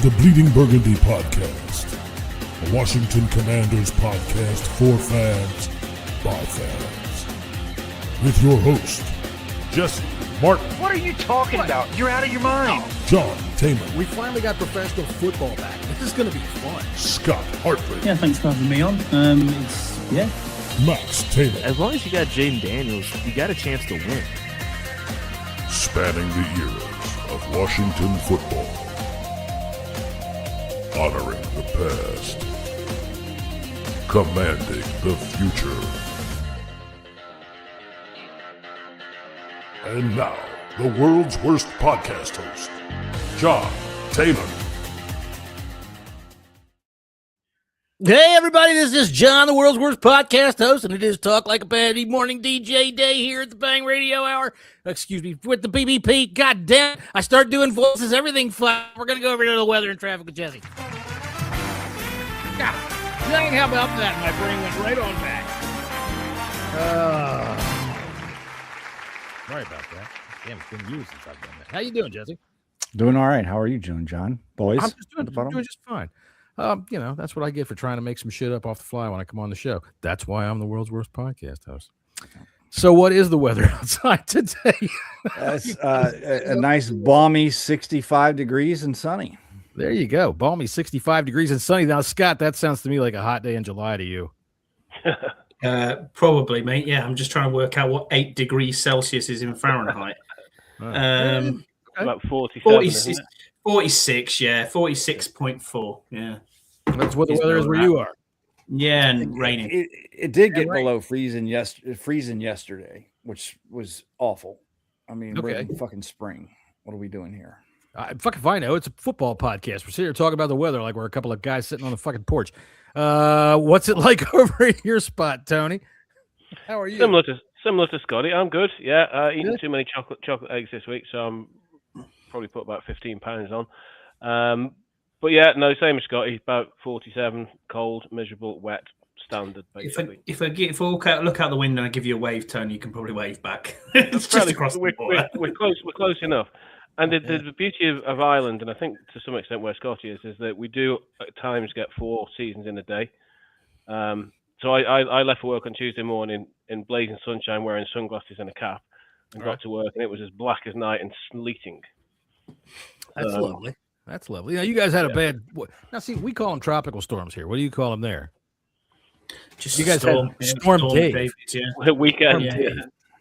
the Bleeding Burgundy podcast, a Washington Commanders podcast for fans, by fans. With your host, Jesse Martin. What are you talking about? You're out of your mind. John Taylor. We finally got professional football back. This is going to be fun. Scott Hartley. Yeah, thanks for having me on. Max Taylor. As long as you got Jaden Daniels, you got a chance to win. Spanning the eras of Washington football. Honoring the past. Commanding the future. And now, the world's worst podcast host, John Taylor. Hey, everybody, this is John, the world's worst podcast host, and it is Talk Like a Patty Morning DJ Day here at the Bang Radio Hour. Excuse me, with the BBP. God damn, I start doing voices, everything fine. We're going to go over to the weather and traffic with Jesse. God dang, how about that? My brain went right on back. Sorry about that. Damn, it's been years since I've done that. How you doing, Jesse? Doing all right. How are you doing, John? Boys? I'm just doing just fine. That's what I get for trying to make some shit up off the fly when I come on the show. That's why I'm the world's worst podcast host. So what is the weather outside today? It's a nice balmy 65 degrees and sunny. There you go. Balmy 65 degrees and sunny. Now, Scott, that sounds to me like a hot day in July to you. Probably, mate. Yeah, I'm just trying to work out what 8 degrees Celsius is in Fahrenheit. About 47, 46, yeah, 46.4, yeah. That's what the weather is where you are. Yeah, and raining. It did get below freezing yesterday, which was awful. I mean, we're in fucking spring. What are we doing here? Fucking fine. It's a football podcast. We're sitting here talking about the weather like we're a couple of guys sitting on the fucking porch. What's it like over in your spot, Tony? How are you? Similar to Scotty. I'm good. Yeah, eating too many chocolate eggs this week, so I'm probably put about 15 pounds on. But yeah, no, same as Scotty. About 47, cold, miserable, wet, standard. Basically. If I look out the window and I give you a wave, Tony, you can probably wave back. It's just across the board. We're close enough. And the beauty of Ireland, and I think to some extent where Scotty is that we do at times get 4 seasons in a day. So I left for work on Tuesday morning in blazing sunshine, wearing sunglasses and a cap, and got to work, and it was as black as night and sleeting. That's lovely. That's lovely. Now, you guys had a bad. Now, see, we call them tropical storms here. What do you call them there? Just you guys had Storm Dave. Yeah. Weekend. Yeah.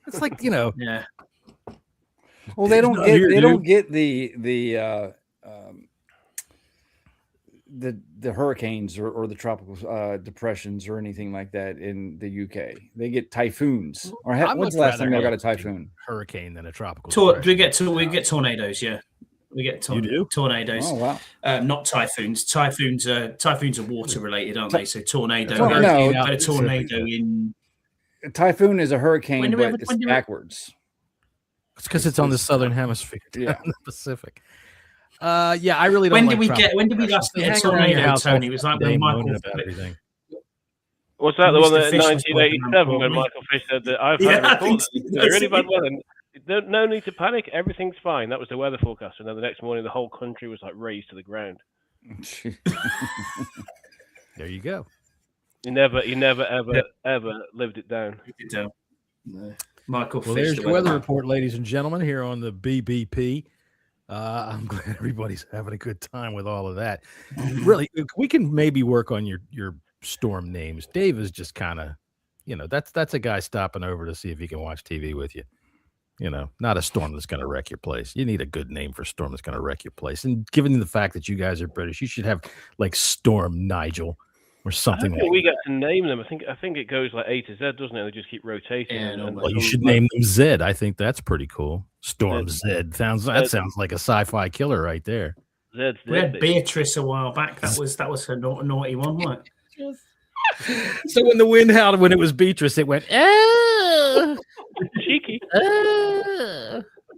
It's like, Yeah. Well, they don't get the hurricanes or the tropical depressions or anything like that in the UK. They get typhoons. Or when's the last time they got a typhoon? Hurricane than a tropical. We get tornadoes. Yeah, we get tornadoes. Oh wow! Not typhoons. Typhoons are water related, aren't they? So tornado. A tornado in. A typhoon is a hurricane, but it's backwards. It's because it's on the southern hemisphere, in the Pacific. I really don't. When did we last get a tornado, Tony? It was like when Michael. Was that the one that in 1987 when Michael Fish said that I've had a report? It's a really bad weather. No need to panic. Everything's fine. That was the weather forecast, and then the next morning the whole country was like razed to the ground. There you go. He never ever lived it down. No. Michael Fish. There's your weather report, ladies and gentlemen, here on the BBP. I'm glad everybody's having a good time with all of that. Really, we can maybe work on your storm names. Dave is just kind of, that's a guy stopping over to see if he can watch TV with you. Not a storm that's going to wreck your place. You need a good name for a storm that's going to wreck your place. And given the fact that you guys are British, you should have like Storm Nigel or something. We get to name them. I think it goes like A to Z, doesn't it? They just keep rotating. Well, you should name them Zed. I think that's pretty cool. Storm Zed sounds like a sci-fi killer right there. Zed's we had Beatrice a while back. That was a naughty one, wasn't it? So when the wind howled when it was Beatrice, it went cheeky.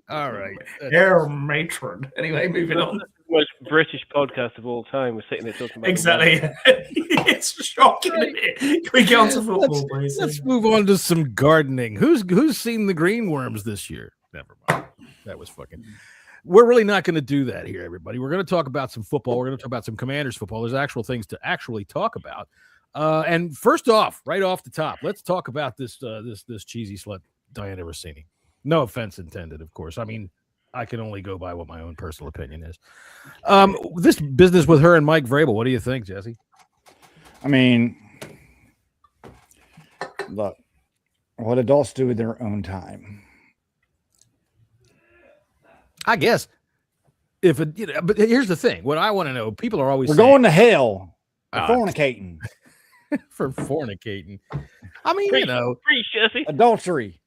All right. Air matron. Anyway, moving on. The most British podcast of all time. We're sitting there talking about exactly. It's shocking. Isn't it? Can we get on to football, please? Let's move on to some gardening. Who's seen the greenworms this year? Never mind. That was fucking. we're really not going to do that here, everybody. We're going to talk about some football. We're going to talk about some Commanders football. There's actual things to actually talk about. And first off, right off the top, let's talk about this cheesy slut, Diana Rossini. No offense intended, of course. I mean, I can only go by what my own personal opinion is. This business with her and Mike Vrabel, what do you think, Jesse? I mean, look, what adults do in their own time. I guess but here's the thing. What I want to know, people are always We're saying, going to hell for fornicating. For fornicating. I mean, Preach, Jesse. Adultery.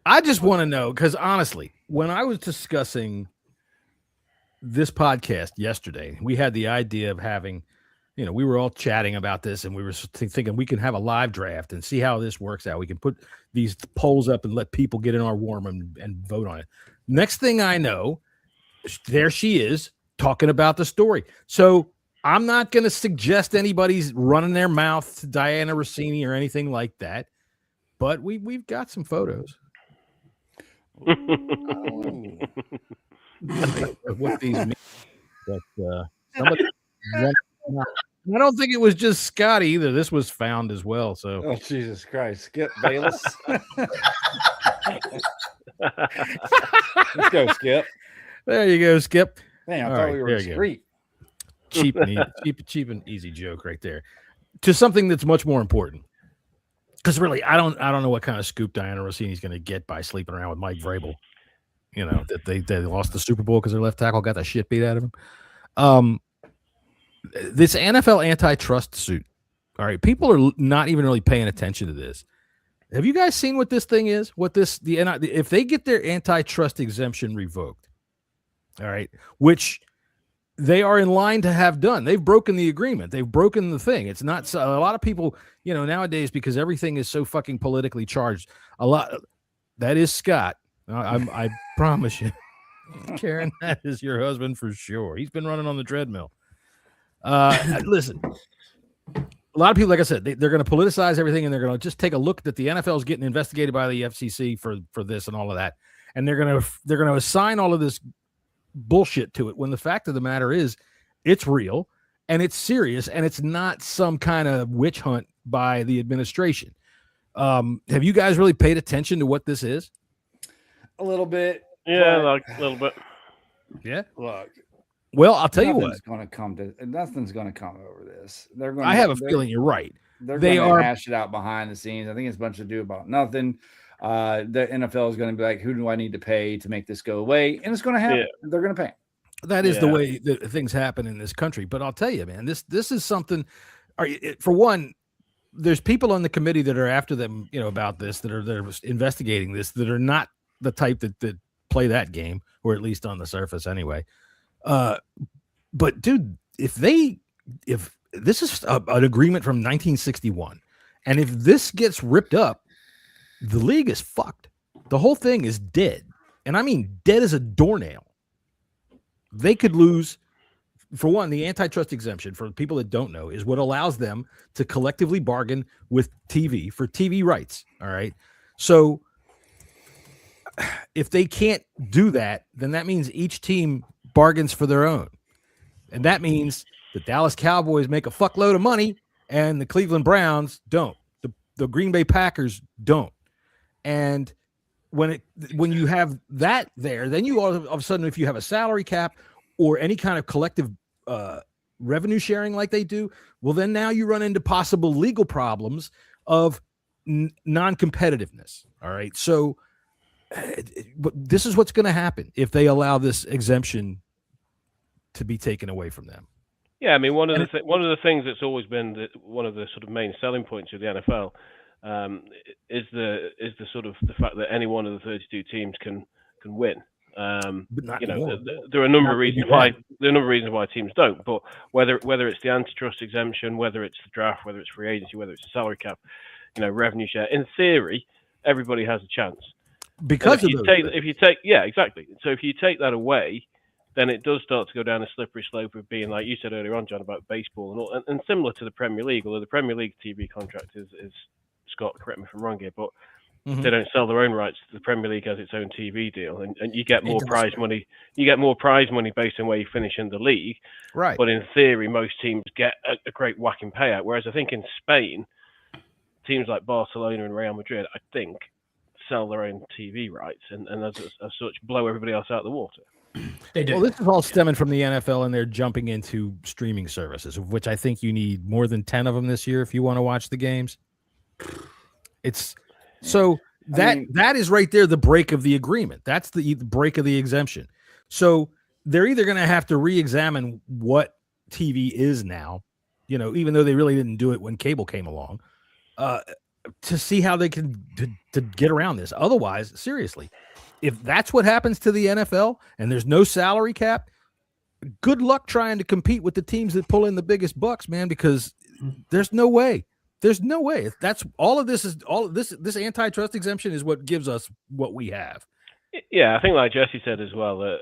I just want to know, because honestly, when I was discussing this podcast yesterday, we had the idea of having, we were all chatting about this, and we were thinking we can have a live draft and see how this works out. We can put these polls up and let people get in our warm and vote on it. Next thing I know, there she is talking about the story. So I'm not going to suggest anybody's running their mouth to Diana Rossini or anything like that, but we've got some photos. What these mean. But somebody, I don't think it was just Scott either. This was found as well. So, oh Jesus Christ, Skip Bayless. Let's go, Skip. There you go, Skip. Man, I thought we were discreet. Cheap and easy joke right there. To something that's much more important. Because really, I don't know what kind of scoop Diana Rossini's going to get by sleeping around with Mike Vrabel. That they lost the Super Bowl because their left tackle got the shit beat out of him. This NFL antitrust suit. All right, people are not even really paying attention to this. Have you guys seen what this thing is? If they get their antitrust exemption revoked, all right, which they are in line to have done. They've broken the agreement. They've broken the thing. It's not so, a lot of people, nowadays, because everything is so fucking politically charged. That is Scott. I promise you, Karen, that is your husband for sure. He's been running on the treadmill. Listen, a lot of people, like I said, they're going to politicize everything, and they're going to just take a look that the NFL is getting investigated by the FCC for this and all of that, and they're going to assign all of this bullshit to it, when the fact of the matter is it's real and it's serious, and it's not some kind of witch hunt by the administration. Have you guys really paid attention to what this is? A little bit. Yeah, like a little bit. Yeah. Look. Well, I'll tell you what. Nothing's going to come over this. I have a feeling you're right. They are hash it out behind the scenes. I think it's a bunch of do about nothing. The NFL is going to be like, who do I need to pay to make this go away? And it's going to happen. Yeah. They're going to pay. That is the way that things happen in this country. But I'll tell you, man, this is something. For one, there's people on the committee that are after them, about this, that are investigating this, that are not the type that play that game, or at least on the surface anyway. But dude, if this is an agreement from 1961, and if this gets ripped up, the league is fucked. The whole thing is dead. And I mean dead as a doornail. They could lose, for one, the antitrust exemption, for people that don't know, is what allows them to collectively bargain with TV for TV rights. All right. So if they can't do that, then that means each team bargains for their own. And that means the Dallas Cowboys make a fuckload of money and the Cleveland Browns don't. The Green Bay Packers don't. And when you have that there, then you all of a sudden, if you have a salary cap or any kind of collective revenue sharing like they do, well, then now you run into possible legal problems of non-competitiveness. All right. So this is what's going to happen if they allow this exemption to be taken away from them. Yeah, I mean, one of the things that's always been one of the sort of main selling points of the NFL is the sort of the fact that any one of the 32 teams can win. There are a number of reasons why teams don't. But whether it's the antitrust exemption, whether it's the draft, whether it's free agency, whether it's the salary cap, revenue share, in theory, everybody has a chance. Because if you take that away, then it does start to go down a slippery slope of being, like you said earlier on, John, about baseball and all, and similar to the Premier League. Although the Premier League TV contract is Scott, correct me if I'm wrong here, but They don't sell their own rights. The Premier League has its own TV deal, and you get more prize money. You get more prize money based on where you finish in the league. Right. But in theory, most teams get a great whacking payout. Whereas I think in Spain, teams like Barcelona and Real Madrid, I think, sell their own TV rights and as such blow everybody else out of the water. They do. Well, this is all stemming from the NFL, and they're jumping into streaming services, of which I think you need more than 10 of them this year if you want to watch the games. It's so that is right there, the break of the agreement. That's the break of the exemption. So they're either going to have to re-examine what TV is now, even though they really didn't do it when cable came along, to see how they can to get around this. Otherwise, seriously, if that's what happens to the NFL and there's no salary cap, good luck trying to compete with the teams that pull in the biggest bucks, man, because there's no way. There's no way. If that's all of this this antitrust exemption is what gives us what we have. Yeah, I think like Jesse said as well, that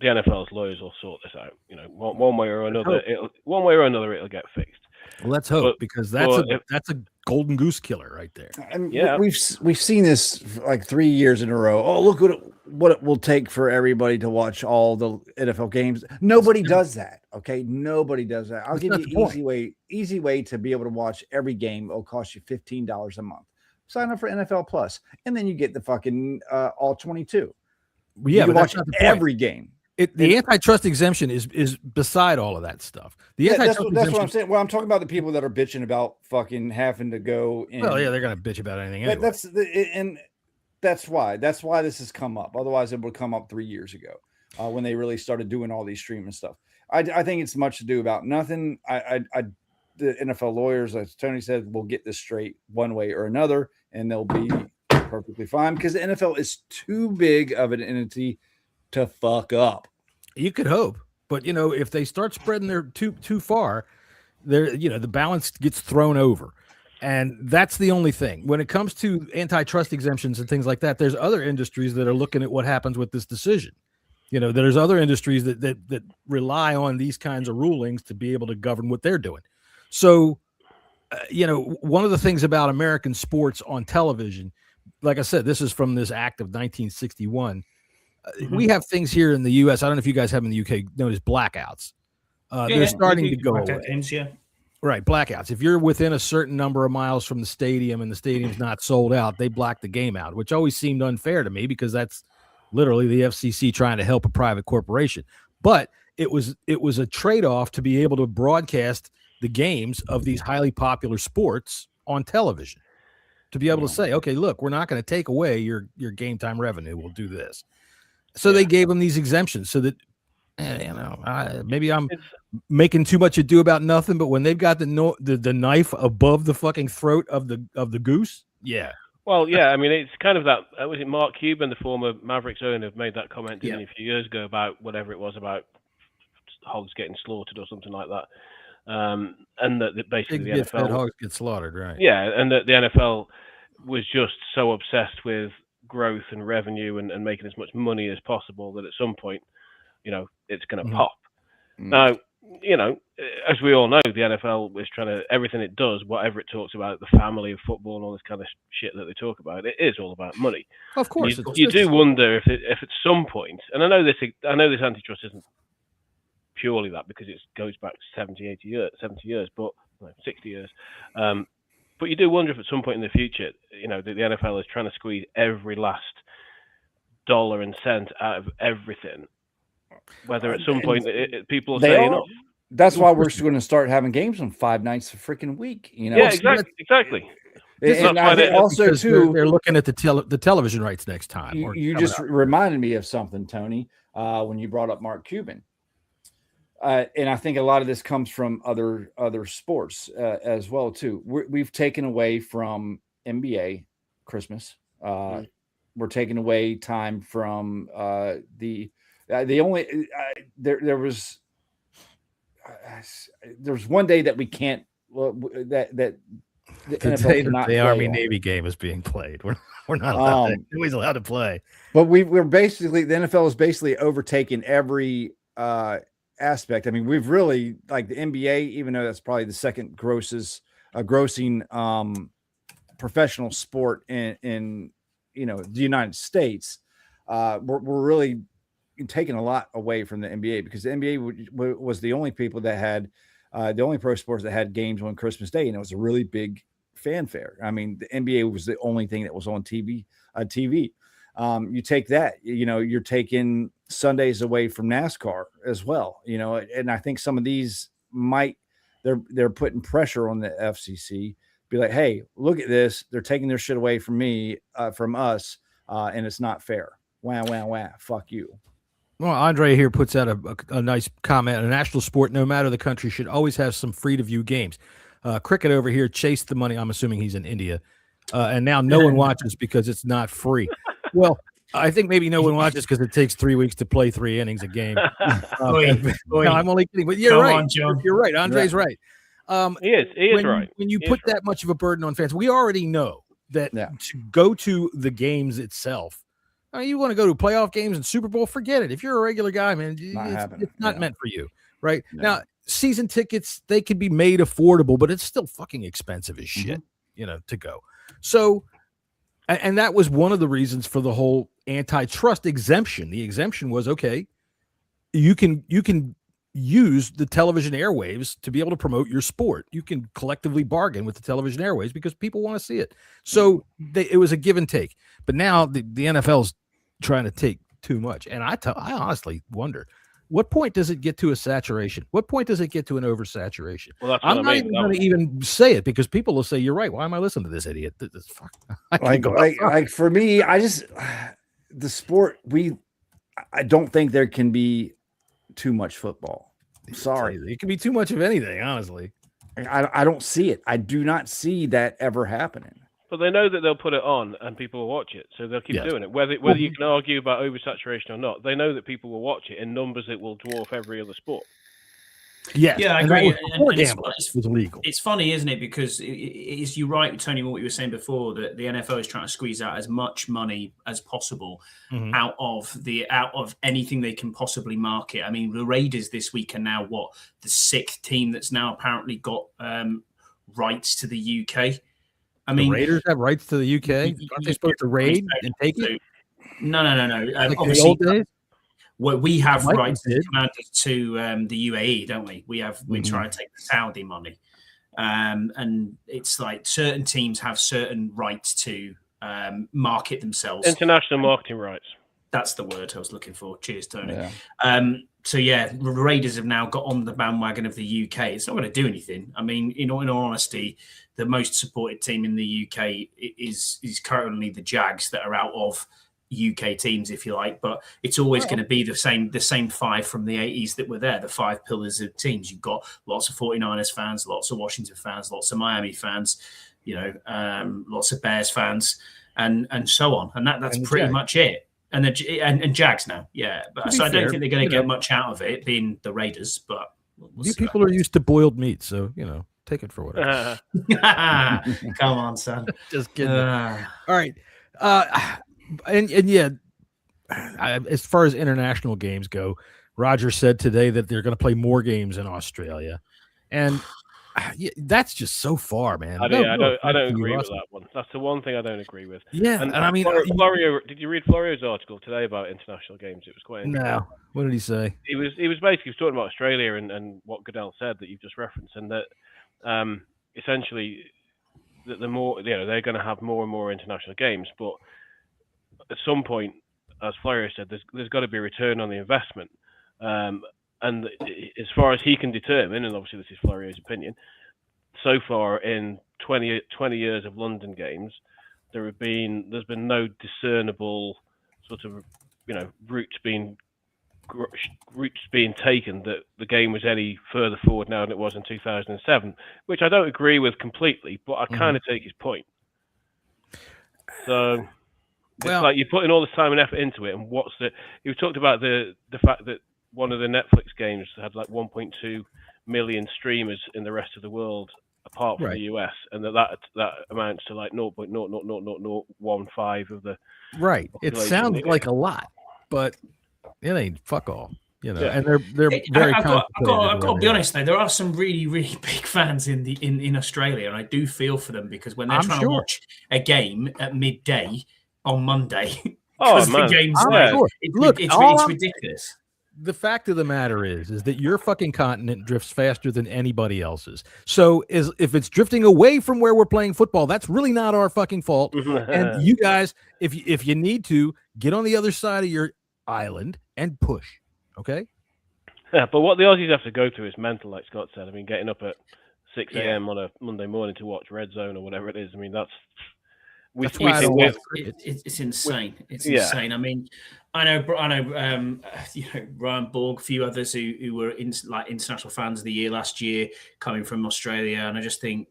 the NFL's lawyers will sort this out. One way or another, it'll get fixed. Well, let's hope, because that's a golden goose killer right there. And we've seen this like 3 years in a row. Oh, look what it will take for everybody to watch all the NFL games. Nobody does that. Okay, nobody does that. I'll give you an easy way to be able to watch every game. It'll cost you $15 a month. Sign up for NFL Plus, and then you get the fucking all 22. Yeah, but watch every game. The antitrust exemption is beside all of that stuff. That's what I'm saying. Well, I'm talking about the people that are bitching about fucking having to go in. Well, yeah, they're gonna bitch about anything anyway. That's why this has come up. Otherwise, it would come up 3 years ago when they really started doing all these streaming stuff. I think it's much to do about nothing. The NFL lawyers, as Tony said, will get this straight one way or another, and they'll be perfectly fine because the NFL is too big of an entity to fuck up. You could hope, but if they start spreading their too far, the balance gets thrown over, and that's the only thing. When it comes to antitrust exemptions and things like that, there's other industries that are looking at what happens with this decision. There's other industries that rely on these kinds of rulings to be able to govern what they're doing. So, one of the things about American sports on television, like I said, this is from this act of 1961. We have things here in the U.S. I don't know if you guys have in the UK known as blackouts. They're starting to go away. Games, yeah. Right, blackouts. If you're within a certain number of miles from the stadium and the stadium's not sold out, they black the game out, which always seemed unfair to me because that's literally the FCC trying to help a private corporation. But it was a trade-off to be able to broadcast the games of these highly popular sports on television, to be able to say, okay, look, we're not going to take away your game time revenue. We'll do this. So they gave them these exemptions so that, maybe I'm making too much ado about nothing, but when they've got the knife above the fucking throat of the goose, yeah. Well, yeah, I mean, it's kind of that. Was it Mark Cuban, the former Mavericks owner, made that comment a few years ago about whatever it was about hogs getting slaughtered or something like that, and that basically the NFL hogs get slaughtered, right? Yeah, and that the NFL was just so obsessed with growth and revenue and making as much money as possible that at some point, it's going to pop. Now, as we all know, the NFL is trying to, everything it does, whatever it talks about, the family of football and all this kind of shit that they talk about, it is all about money. Of course. You do wonder if at some point, and I know this antitrust isn't purely that because it goes back 70 years, but 60 years. But you do wonder if at some point in the future, the NFL is trying to squeeze every last dollar and cent out of everything. Whether at some point people are saying enough. That's why we're going to start having games on 5 nights a freaking week. Yeah, exactly. And I think also too, they're looking at the television rights next time. You just reminded me of something, Tony, when you brought up Mark Cuban. And I think a lot of this comes from other sports as well too. We've taken away from NBA Christmas. We're taking away time from there was one day that we can't the Army Navy game is being played. We're not allowed. Nobody's allowed to play. But we're basically, the NFL is basically overtaking every aspect. I mean, we've really, like the NBA, even though that's probably the second grossing professional sport in the United States, we're really taking a lot away from the NBA, because the NBA was the only people that had the only pro sports that had games on Christmas Day, and it was a really big fanfare. I mean, the NBA was the only thing that was on TV. You take that, you're taking Sundays away from NASCAR as well, and I think some of these they're putting pressure on the FCC, be like, hey, look at this. They're taking their shit away from us, and it's not fair. Wah, wah, wah. Fuck you. Well, Andre here puts out a nice comment. A national sport, no matter the country, should always have some free to view games. Cricket over here chased the money. I'm assuming he's in India. And now no one watches because it's not free. Well, I think maybe no one watches because it takes 3 weeks to play 3 innings a game. No, I'm only kidding. But you're right. You're right. Andre's right. He is right. When you put that much of a burden on fans, we already know that to go to the games itself, you want to go to playoff games and Super Bowl, forget it. If you're a regular guy, man, it's not meant for you, right? No. Now, season tickets, they can be made affordable, but it's still fucking expensive as shit, to go. So, and that was one of the reasons for the whole antitrust exemption. The exemption was, okay, you can use the television airwaves to be able to promote your sport. You can collectively bargain with the television airwaves because people want to see it. So it was a give and take. But now the NFL's trying to take too much. And I honestly wonder, what point does it get to a saturation? What point does it get to an oversaturation? Well, that's I'm not even going to even say it, because people will say, you're right. Why am I listening to this idiot? Like for me, the sport, I don't think there can be too much football. Sorry. It can be too much of anything, honestly. I don't see it. I do not see that ever happening. But they know that they'll put it on and people will watch it, so they'll keep doing it. Whether you can argue about oversaturation or not, they know that people will watch it in numbers that will dwarf every other sport. Yes. Yeah, I agree. It's legal. It's funny, isn't it? Because you're right, Tony, what you were saying before, that the NFL is trying to squeeze out as much money as possible out of anything they can possibly market. I mean, the Raiders this week are now the 6th team that's now apparently got rights to the UK. I mean, the Raiders have rights to the UK. Aren't they supposed to raid and take it? No. Like in the old days? Well, we have rights as commanders to the UAE, don't we? We try to take the Saudi money, and it's like certain teams have certain rights to market themselves. International marketing rights. That's the word I was looking for. Cheers, Tony. Yeah. The Raiders have now got on the bandwagon of the UK. It's not going to do anything. I mean, in all honesty, the most supported team in the UK is currently the Jags, that are out of UK teams, if you like, but it's always going to be the same 5 from the 80s that were there, the 5 pillars of teams. You've got lots of 49ers fans, lots of Washington fans, lots of Miami fans, lots of Bears fans, and so on. And that's pretty much it. And Jags now, But so I don't think they're going to get much out of it, being the Raiders. But you people are used to boiled meat, so take it for whatever. Come on, son. Just kidding. All right. As far as international games go, Roger said today that they're going to play more games in Australia, and that's just so far, man. I don't agree with that one. That's the one thing I don't agree with. Yeah, and I mean, Florio, did you read Florio's article today about international games? It was quite interesting. No. What did he say? He was basically talking about Australia and what Goodell said that you've just referenced, and that essentially that the more they're going to have more and more international games, but at some point, as Florio said, there's got to be a return on the investment. And as far as he can determine, and obviously this is Florio's opinion, so far in 20 years of London games, there's been no discernible sort of routes being taken that the game was any further forward now than it was in 2007, which I don't agree with completely, but I kind of take his point. So it's like you're putting all this time and effort into it, and you talked about the fact that one of the Netflix games had like 1.2 million streamers in the rest of the world apart from the US, and that amounts to like 0.00015 of the right. It sounds like a lot, but it ain't fuck all. And they're very. I've got to be honest though. There are some really, really big fans in Australia, and I do feel for them, because when they're trying to watch a game at midday, on Monday. Oh man, the game's it's ridiculous. The fact of the matter is that your fucking continent drifts faster than anybody else's. So if it's drifting away from where we're playing football, that's really not our fucking fault. And you guys, if you need to, get on the other side of your island and push. Okay. Yeah, but what the Aussies have to go through is mental, like Scott said. I mean, getting up at 6 a.m. on a Monday morning to watch Red Zone or whatever it is. I mean, it's insane. It's insane. I mean, I know, Ryan Borg, a few others who were international fans of the year last year, coming from Australia, and I just think,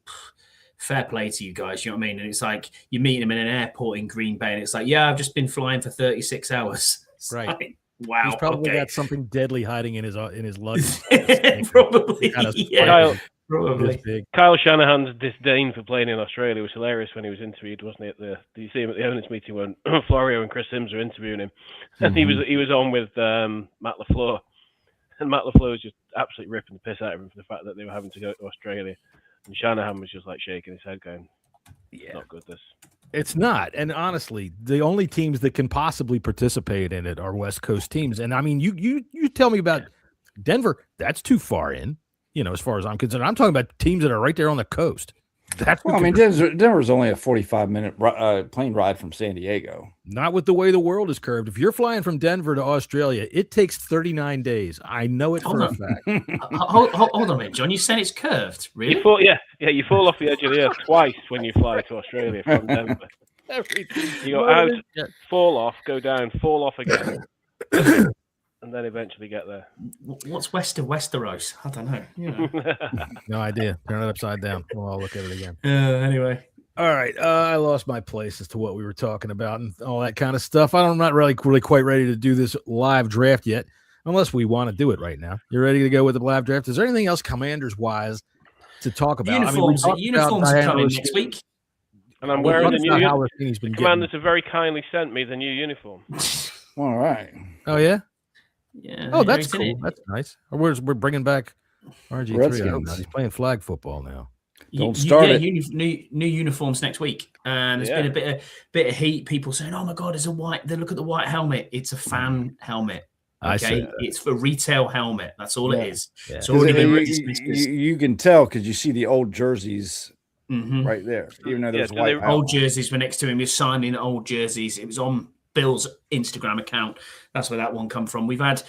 fair play to you guys. You know what I mean? And it's like you're meeting them in an airport in Green Bay, and it's like, yeah, I've just been flying for 36 hours. It's right. Like, wow. He's probably got something deadly hiding in his luggage. Probably. Yeah. Probably. Kyle Shanahan's disdain for playing in Australia was hilarious when he was interviewed, wasn't it? Did you see him at the owners' meeting when Florio and Chris Sims were interviewing him? And he was on with Matt LaFleur, and Matt LaFleur was just absolutely ripping the piss out of him for the fact that they were having to go to Australia, and Shanahan was just like shaking his head, going, "It's not good. This." It's not. And honestly, the only teams that can possibly participate in it are West Coast teams. And I mean, you tell me about Denver. That's too far in, as far as I'm concerned. I'm talking about teams that are right there on the coast. Denver's only a 45-minute plane ride from San Diego. Not with the way the world is curved. If you're flying from Denver to Australia, it takes 39 days. I know it for a fact. Hold on a minute, John. You said it's curved, really? You fall off the edge of the earth twice when you fly to Australia from Denver. You go out, fall off, go down, fall off again, and then eventually get there. What's west of Westeros? I don't know. No idea. Turn it upside down. Well, I'll look at it again. Anyway. All right. I lost my place as to what we were talking about and all that kind of stuff. I'm not really quite ready to do this live draft yet, unless we want to do it right now. You ready to go with the live draft? Is there anything else Commanders-wise to talk about? Uniforms are coming next week. And I'm wearing the new uniform. The Commanders have very kindly sent me the new uniform. All right. Oh, yeah? Yeah. Oh, that's cool. That's nice. We're bringing back RG3. He's playing flag football now. Don't start it. New uniforms next week. There's been a bit of heat. People saying, "Oh my God, there's a white." They look at the white helmet. It's a fan helmet. Okay, it's for retail helmet. That's all it is. Yeah. It's already been you can tell because you see the old jerseys right there. Even though there's white old jerseys were next to him. He was signing old jerseys. It was on Bill's Instagram account. That's where that one come from. We've had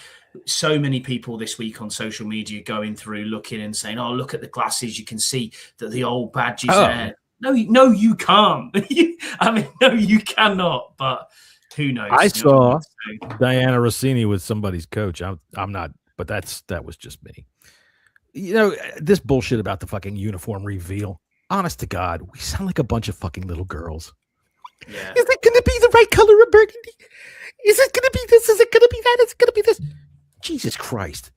so many people this week on social media going through, looking and saying, "Oh, look at the glasses. You can see that the old badge is there." No, you can't. No, you cannot. But who knows? I saw Diana Rossini with somebody's coach. I'm not, but that was just me. This bullshit about the fucking uniform reveal. Honest to God, we sound like a bunch of fucking little girls. Yeah. Is it going to be the right color of burgundy? Is it going to be this? Is it going to be that? Is it going to be this? Jesus Christ.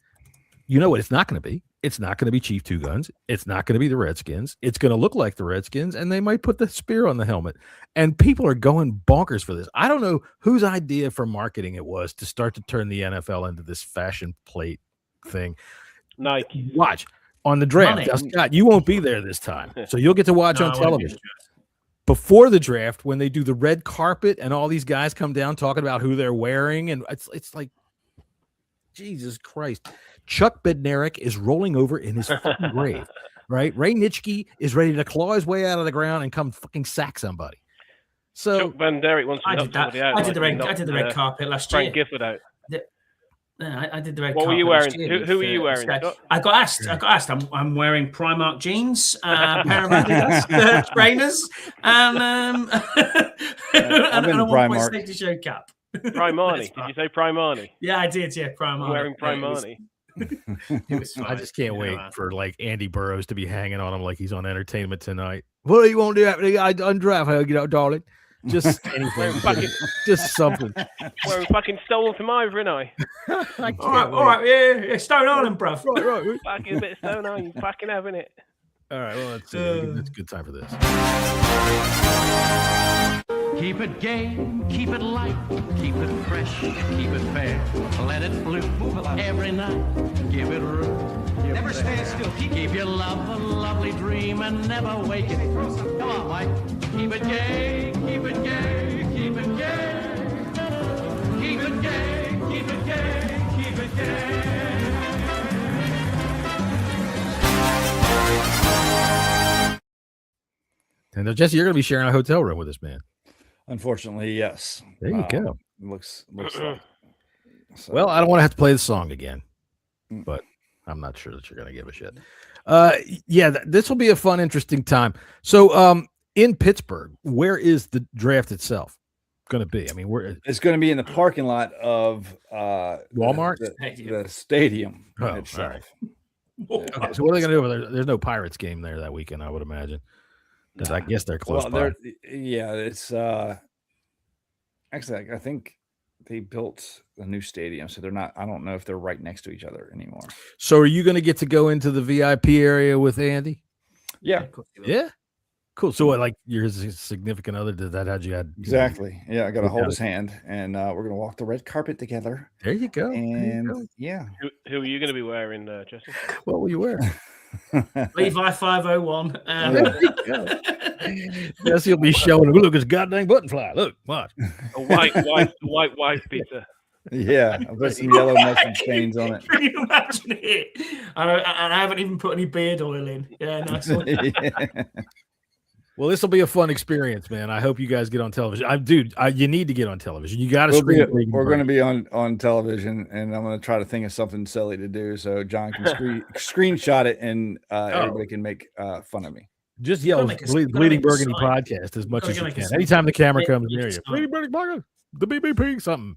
You know what it's not going to be? It's not going to be Chief Two Guns. It's not going to be the Redskins. It's going to look like the Redskins, and they might put the spear on the helmet. And people are going bonkers for this. I don't know whose idea for marketing it was to start to turn the NFL into this fashion plate thing. Nike. Watch. On the draft. Now, Scott, you won't be there this time, so you'll get to watch on television. Before the draft, when they do the red carpet and all these guys come down talking about who they're wearing, and it's like, Jesus Christ. Chuck Bednarik is rolling over in his fucking grave, right? Ray Nitschke is ready to claw his way out of the ground and come fucking sack somebody. So Chuck Bednarik wants to knock somebody out. I did the red carpet last year. Frank Gifford out. I did the red carpet. What were you wearing? Who were you wearing? I got asked. I'm wearing Primark jeans, pair of Adidas trainers, and a 1 safety show cap. Primani. Did you say Primani? Yeah, I did. Yeah, Primani. Wearing Primani. It was fun. I just can't wait for like Andy Burroughs to be hanging on him like he's on Entertainment Tonight. What do you want to do? I undraft, darling. Just anything. Just something. Wearing fucking stolen from Ivor, ain't I? All right, yeah, Stone Island, bruv. Right. Fucking a bit of Stone Island, you fucking having it. All right, well, let's see. It's a good time for this. Keep it gay, keep it light, keep it fresh, keep it fair. Let it bloom every night. Give it room, Never stand still. Keep your love a lovely dream and never wake it. Come on, Mike. Keep it gay, keep it gay, keep it gay. Keep it gay, keep it gay, keep it gay. And Jesse, you're going to be sharing a hotel room with this man. Unfortunately, yes. There you go. Looks like. So. Well, I don't want to have to play the song again, but I'm not sure that you're going to give a shit. Yeah, this will be a fun, interesting time. So, in Pittsburgh, where is the draft itself going to be? I mean, it's going to be in the parking lot of Walmart, the stadium itself. All right. Okay, so what are they going to do over there? There's no Pirates game there that weekend, I would imagine. Because I guess they're close by. Yeah, it's actually, I think they built a new stadium, so they're not. I don't know if they're right next to each other anymore. So, are you going to get to go into the VIP area with Andy? Yeah. Yeah. Cool. So, what, like your significant other did that? How'd you had exactly? Yeah, I got to hold his hand, and we're gonna walk the red carpet together. There you go. And yeah, who are you going to be wearing, Jesse? What will you wear? Levi 501. Jesse will be showing. Look, it's goddamn button fly. Look, watch. A white pizza. Yeah, I'll put some yellow mustard stains on it. Can you imagine it? And I haven't even put any beard oil in. Yeah, nice one. Yeah. Well, this will be a fun experience, man. I hope you guys get on television. You need to get on television. You got to screen. We're going to be on television, and I'm going to try to think of something silly to do so John can screenshot it, and everybody can make fun of me. Just yell Bleeding Burgundy podcast as much as you can. Anytime the camera comes near you, Bleeding Burgundy podcast, the BBP, something.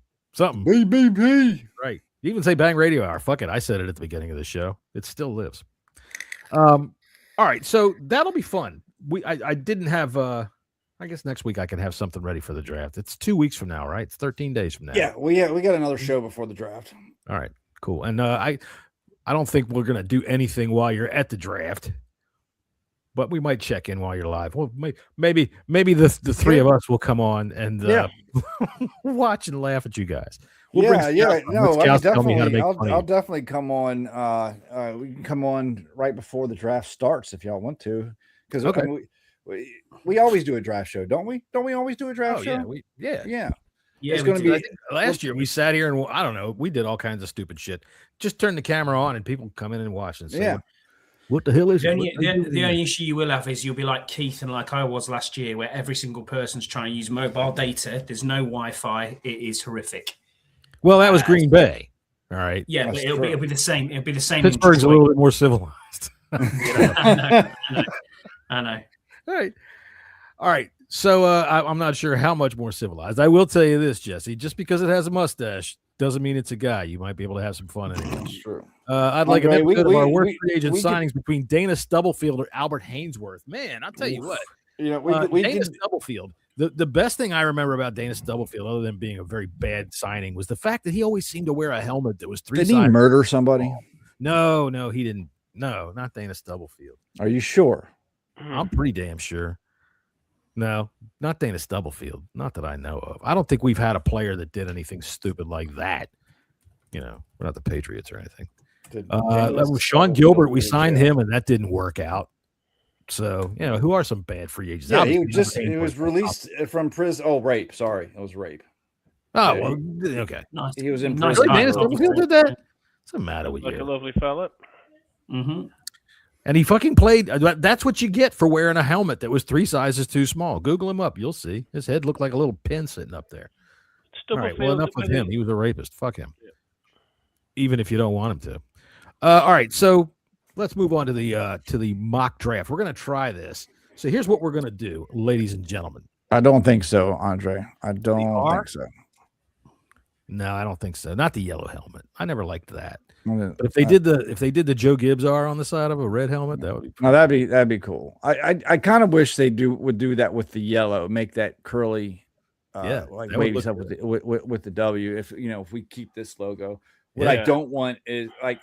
BBP. Right. You even say Bang Radio Hour. Fuck it. I said it at the beginning of the show. It still lives. All right. So that'll be fun. I didn't have I guess next week I can have something ready for the draft. It's 2 weeks from now, right? It's 13 days from now. Yeah, we got another show before the draft. All right, cool. And I don't think we're gonna do anything while you're at the draft, but we might check in while you're live. Well, maybe the three of us will come on and watch and laugh at you guys. I'll definitely come on. We can come on right before the draft starts if y'all want to. Because we always do a draft show, don't we? Don't we always do a draft show? Yeah. It's going to be last year. We sat here and I don't know. We did all kinds of stupid shit. Just turn the camera on and people come in and watch and say, "What the hell is it?" The only issue you will have is you'll be like Keith and like I was last year, where every single person's trying to use mobile data. There's no Wi-Fi. It is horrific. Well, that was Green Bay. All right. Yeah, but it'll be the same. It'll be the same. Pittsburgh's a little bit more civilized. I know. All right. So I'm not sure how much more civilized. I will tell you this, Jesse. Just because it has a mustache doesn't mean it's a guy. You might be able to have some fun anyway. That's true. I'd like an episode of our worst free agent signings between Dana Stubblefield or Albert Hainsworth. Man, I'll tell you what. Dana Stubblefield. The best thing I remember about Dana Stubblefield, other than being a very bad signing, was the fact that he always seemed to wear a helmet that was 3 sizes. Did he murder somebody? No, he didn't. No, not Dana Stubblefield. Are you sure? I'm pretty damn sure. No, not Dana Stubblefield. Not that I know of. I don't think we've had a player that did anything stupid like that. We're not the Patriots or anything. That was Sean Gilbert. We signed him, and that didn't work out. So, who are some bad free agents? Yeah, he was released from prison. Oh, rape. Sorry, it was rape. Oh, well, okay. Nice. He was in prison. Really, Dana Stubblefield did that? What's the matter with you? Like a lovely fella. Mm-hmm. And he fucking played. That's what you get for wearing a helmet that was 3 sizes too small. Google him up. You'll see. His head looked like a little pin sitting up there. All right, well, enough with him. He was a rapist. Fuck him. Yeah. Even if you don't want him to. All right, so let's move on to the mock draft. We're going to try this. So here's what we're going to do, ladies and gentlemen. I don't think so, Andre. I don't think so. No, I don't think so. Not the yellow helmet. I never liked that. But if they did the Joe Gibbs R on the side of a red helmet, that would be no, that'd be cool. I kind of wish they would do that with the yellow, make that curly, like ladies up with the W. If we keep this logo, what I don't want is like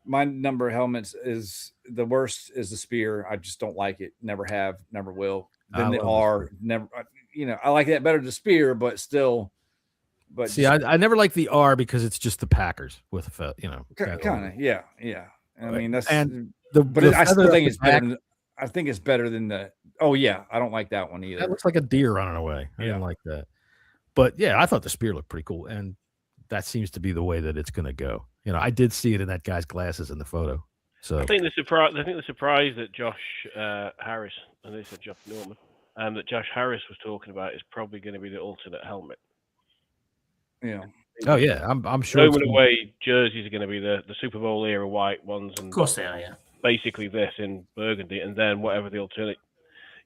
my number of helmets is the worst is the spear. I just don't like it. Never have, never will. Then the R, never. I like that better than the spear, but still. But see, I never like the R because it's just the Packers with kind of yeah. I mean, that's I still think it's better. I think it's better than the. Oh yeah, I don't like that one either. That looks like a deer running away. I didn't like that. But yeah, I thought the spear looked pretty cool, and that seems to be the way that it's going to go. I did see it in that guy's glasses in the photo. So I think the surprise that Josh Harris, and they said Josh Norman, that Josh Harris was talking about is probably going to be the alternate helmet. Yeah. Oh yeah, I'm sure. Home and away jerseys are going to be the Super Bowl era white ones, and of course they are. Yeah. Basically this in burgundy, and then whatever the alternate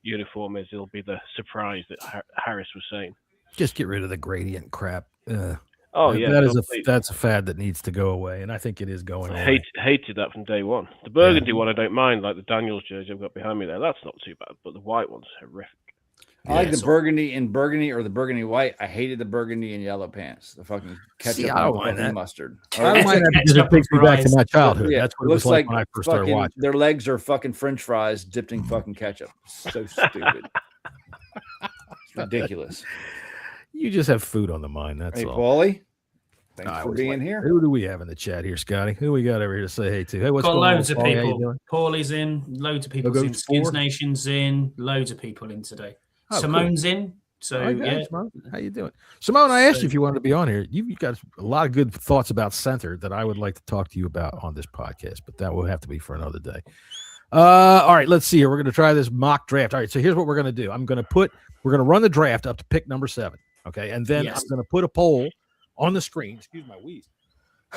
uniform is, it'll be the surprise that Harris was saying. Just get rid of the gradient crap. Oh yeah, that's a fad that needs to go away, and I think it is going away. Hated that from day one. The burgundy one I don't mind, like the Daniels jersey I've got behind me there. That's not too bad, but the white one's horrific. I like the burgundy and burgundy or the burgundy white. I hated the burgundy and yellow pants. The fucking ketchup and mustard. I don't mind that because it takes me back to my childhood. Yeah, that's what it was like when I first started watching. Their legs are fucking French fries dipped in fucking ketchup. So stupid. It's ridiculous. You just have food on the mind. That's all. Paulie. Thanks for being here. Who do we have in the chat here, Scotty? Who we got over here to say hey to? Hey, what's going on? Loads of people. Paulie's in. Loads of people in. Skins Nation's in. Loads of people in today. Simone's in. So yeah, Simone. How you doing, Simone? I asked you if you wanted to be on here. You've got a lot of good thoughts about center that I would like to talk to you about on this podcast, but that will have to be for another day. All right, let's see here. We're going to try this mock draft. All right, so here's what we're going to do. We're going to run the draft up to pick number 7. Okay, and then I'm going to put a poll on the screen. Excuse my wheeze.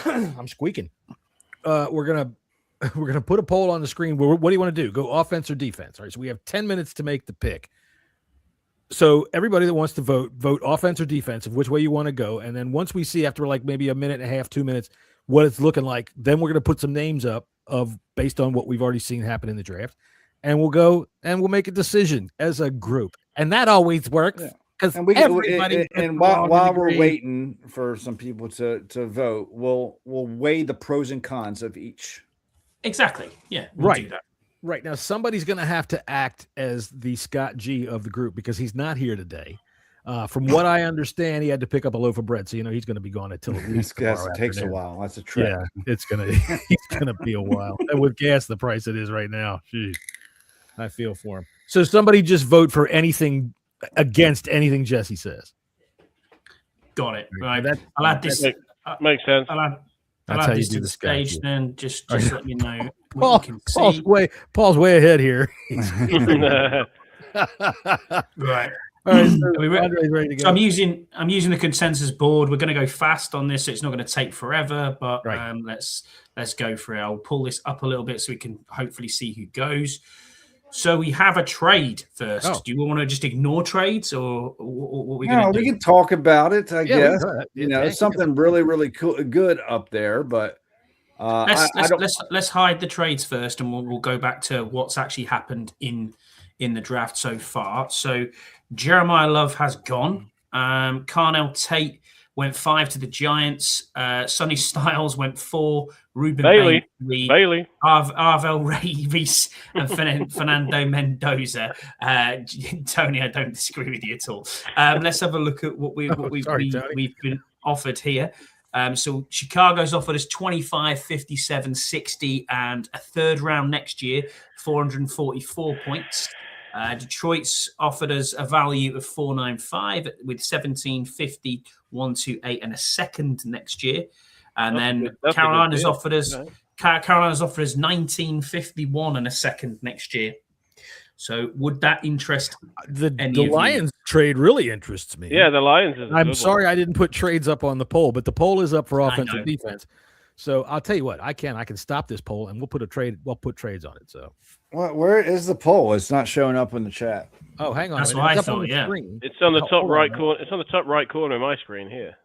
I'm squeaking. We're gonna put a poll on the screen. What do you want to do? Go offense or defense? All right. So we have 10 minutes to make the pick. So everybody that wants to vote offense or defense of which way you want to go. And then once we see after like maybe a minute and a half, 2 minutes, what it's looking like, then we're gonna put some names up based on what we've already seen happen in the draft, and we'll go and we'll make a decision as a group. And that always works. Yeah. And while we're waiting for some people to vote, we'll weigh the pros and cons of each. Exactly. Yeah. We'll do that. Right. Now somebody's going to have to act as the Scott G of the group because he's not here today. From what I understand, he had to pick up a loaf of bread, so he's going to be gone until at least tomorrow. It takes a while. That's a trip. Yeah, he's gonna be a while. And with gas the price it is right now, geez, I feel for him. So somebody just vote for anything against anything Jesse says. Got it. Right. I'll add this. Makes sense. I'll add this to the stage, then just let me know. Paul's way ahead here. Right. All right, so ready to go. So I'm using the consensus board. We're going to go fast on this, so it's not going to take forever. But let's go for it. I'll pull this up a little bit so we can hopefully see who goes. So we have a trade first. Oh. Do you want to just ignore trades, or what are we going to do? We can talk about it. I guess it's something really, really cool, good up there. But let's hide the trades first, and we'll go back to what's actually happened in the draft so far. So Jeremiah Love has gone. Carnell Tate went 5 to the Giants. Sonny Styles went 4. Ruben Bailey, Arvel Reese, and Fernando Mendoza. Tony, I don't disagree with you at all. Let's have a look at what we've been offered here. So Chicago's offered us 25, 57, 60, and a third round next year, 444 points. Detroit's offered us a value of 495 with 17, 50, 128, and a second next year. And then Carolina's offered us 1951 and a second next year. So would that interest the Lions trade? Really interests me. Yeah, the Lions. I'm sorry I didn't put trades up on the poll, but the poll is up for offense and defense. So I'll tell you what, I can stop this poll and we'll put trades on it. So where is the poll? It's not showing up in the chat. Oh, hang on. That's what I thought. Yeah, it's on the top right corner. It's on the top right corner of my screen here.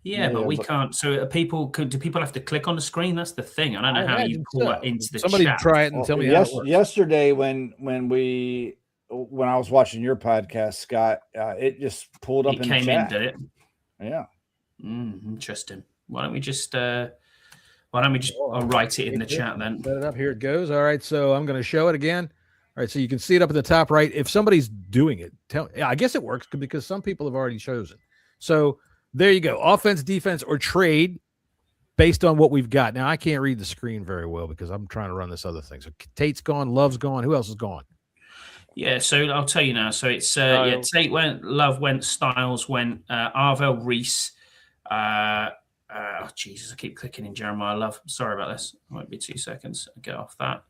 Yeah, but we can't. So do people have to click on the screen? That's the thing. I don't know how you pull that into the chat. Somebody try it and tell me how it works. Yesterday when I was watching your podcast, Scott, it just pulled up in the chat. Did it? Yeah. Interesting. Why don't we just I'll write it in the chat then. Set it up. Here it goes. All right. So I'm going to show it again. All right. So you can see it up at the top right. If somebody's doing it, I guess it works because some people have already chosen. So there you go. Offense, defense, or trade. based on what we've got. Now, I can't read the screen very well because I'm trying to run this other thing. So Tate's gone, Love's gone. Who else is gone? Yeah, so I'll tell you now. So it's Tate went, Love went, Styles went, Arvell Reese. Jesus, I keep clicking in Jeremiah Love. Sorry about this. It might be 2 seconds. I'll get off that.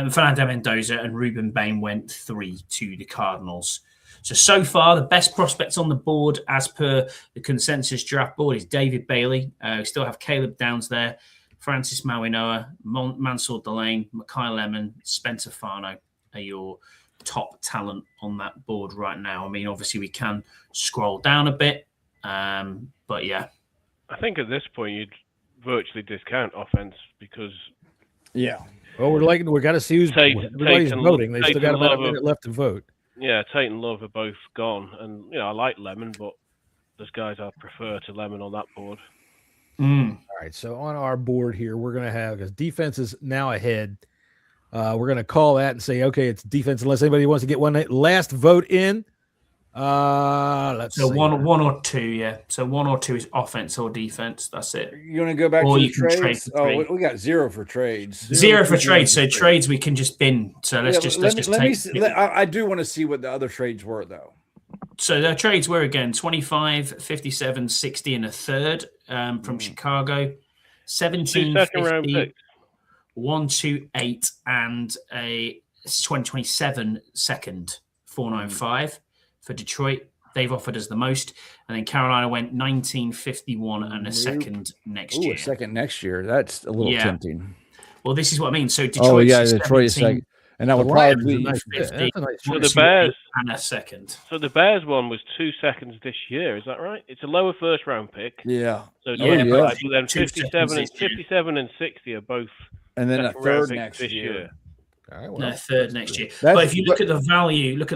Fernando Mendoza and Ruben Bain went 3 to the Cardinals. So far, the best prospects on the board, as per the consensus draft board, is David Bailey. We still have Caleb Downs there, Francis Mawinoa, Mansour Delane, Makai Lemon, Spencer Fano are your top talent on that board right now. I mean, obviously, we can scroll down a bit, but yeah. I think at this point, you'd virtually discount offense because... Yeah. Well, we got to see who's everybody's voting. They still got about a minute left to vote. Yeah, Tate and Love are both gone, and I like Lemon, but there's guys I prefer to Lemon on that board. All right, so on our board here, we're going to have, because defense is now ahead, we're going to call that and say, okay, it's defense unless anybody wants to get one last vote in. Let's see. One or two, yeah. So 1 or 2 is offense or defense. That's it. You want to go back to the trades? We got 0 for trades. Zero for trades. So trades we can just bin. So let's just take. I do want to see what the other trades were, though. So the trades were again 25, 57, 60, and a third from Chicago, 17, 50, 1, 2, 8, and a 2027 second 495 for Detroit. They've offered us the most, and then Carolina went 19, 51, and a second next year. A second next year. That's a little tempting. Well, this is what I mean. So Detroit, Detroit is second. And that would probably be nice. So the Bears and a second. So the Bears one was 2 seconds this year. Is that right? It's a lower first round pick. Yeah. So then 57 and 60 are both. And then a third next year. All right, well, third next year. But if you look at the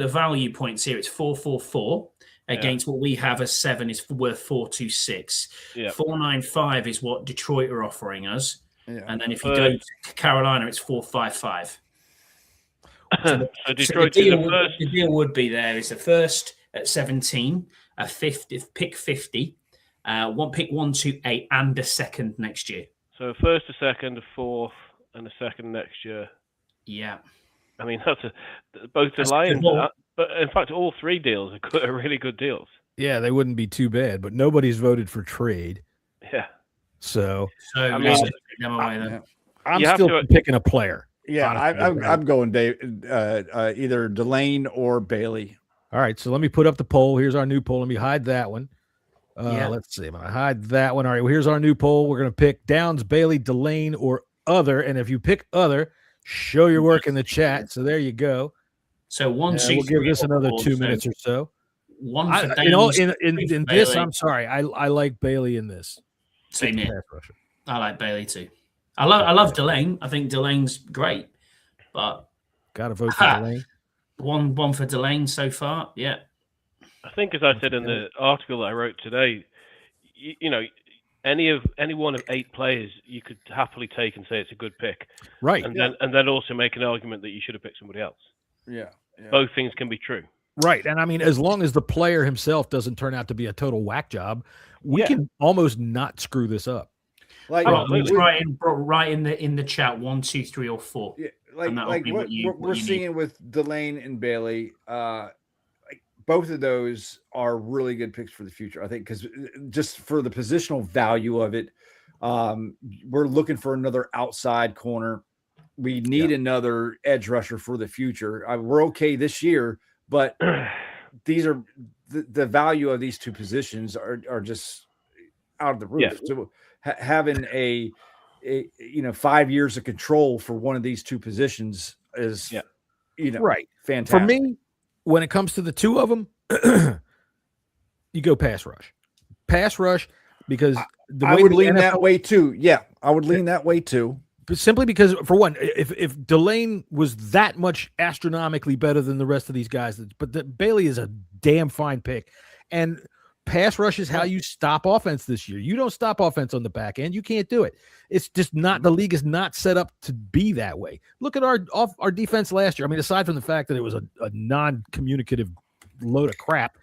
value points here, it's 444 against what we have as 7 is worth 426. 495 is what Detroit are offering us. Yeah. And then if you go to Carolina, it's 455. So the deal would be there is the first at 17, a 50 pick 50, one pick 1, 2, 8, and a second next year. So first, a second, a fourth, and a second next year. Yeah, I mean that's both the Lions, but in fact, all 3 deals are really good deals. Yeah, they wouldn't be too bad, but nobody's voted for trade. Yeah, so I mean, I'm still picking a player. Yeah, I'm going Dave, either Delane or Bailey. All right, so let me put up the poll. Here's our new poll. Let me hide that one. Let's see. I'm going to hide that one. All right, well, here's our new poll. We're going to pick Downs, Bailey, Delane, or other. And if you pick other, show your work in the chat. So there you go. So we'll give this another 2 minutes or so. One for Downs, in this, I'm sorry. I like Bailey in this. Same here. I like Bailey too. I love Delane. I think Delane's great, but got to vote for Delane. One for Delane so far. Yeah, I think as I said in the article that I wrote today, any one of 8 players you could happily take and say it's a good pick, right? And then also make an argument that you should have picked somebody else. Yeah. Both things can be true. Right, and I mean, as long as the player himself doesn't turn out to be a total whack job, we can almost not screw this up. Like right in the chat 1, 2, 3, or 4. Yeah, like what we're seeing with Delane and Bailey, both of those are really good picks for the future. I think because just for the positional value of it, we're looking for another outside corner. We need another edge rusher for the future. We're okay this year, but these are the value of these 2 positions are just out of the roof. Yeah. So having a 5 years of control for one of these 2 positions is right. Fantastic. For me, when it comes to the 2 of them, you go pass rush because I would lean that way too. Yeah, I would lean that way too. Simply because, for one, if Delane was that much astronomically better than the rest of these guys, but Bailey is a damn fine pick, and pass rush is how you stop offense this year. You don't stop offense on the back end. You can't do it. It's just not, the league is not set up to be that way. Look at our defense last year. I mean, aside from the fact that it was a non-communicative load of crap,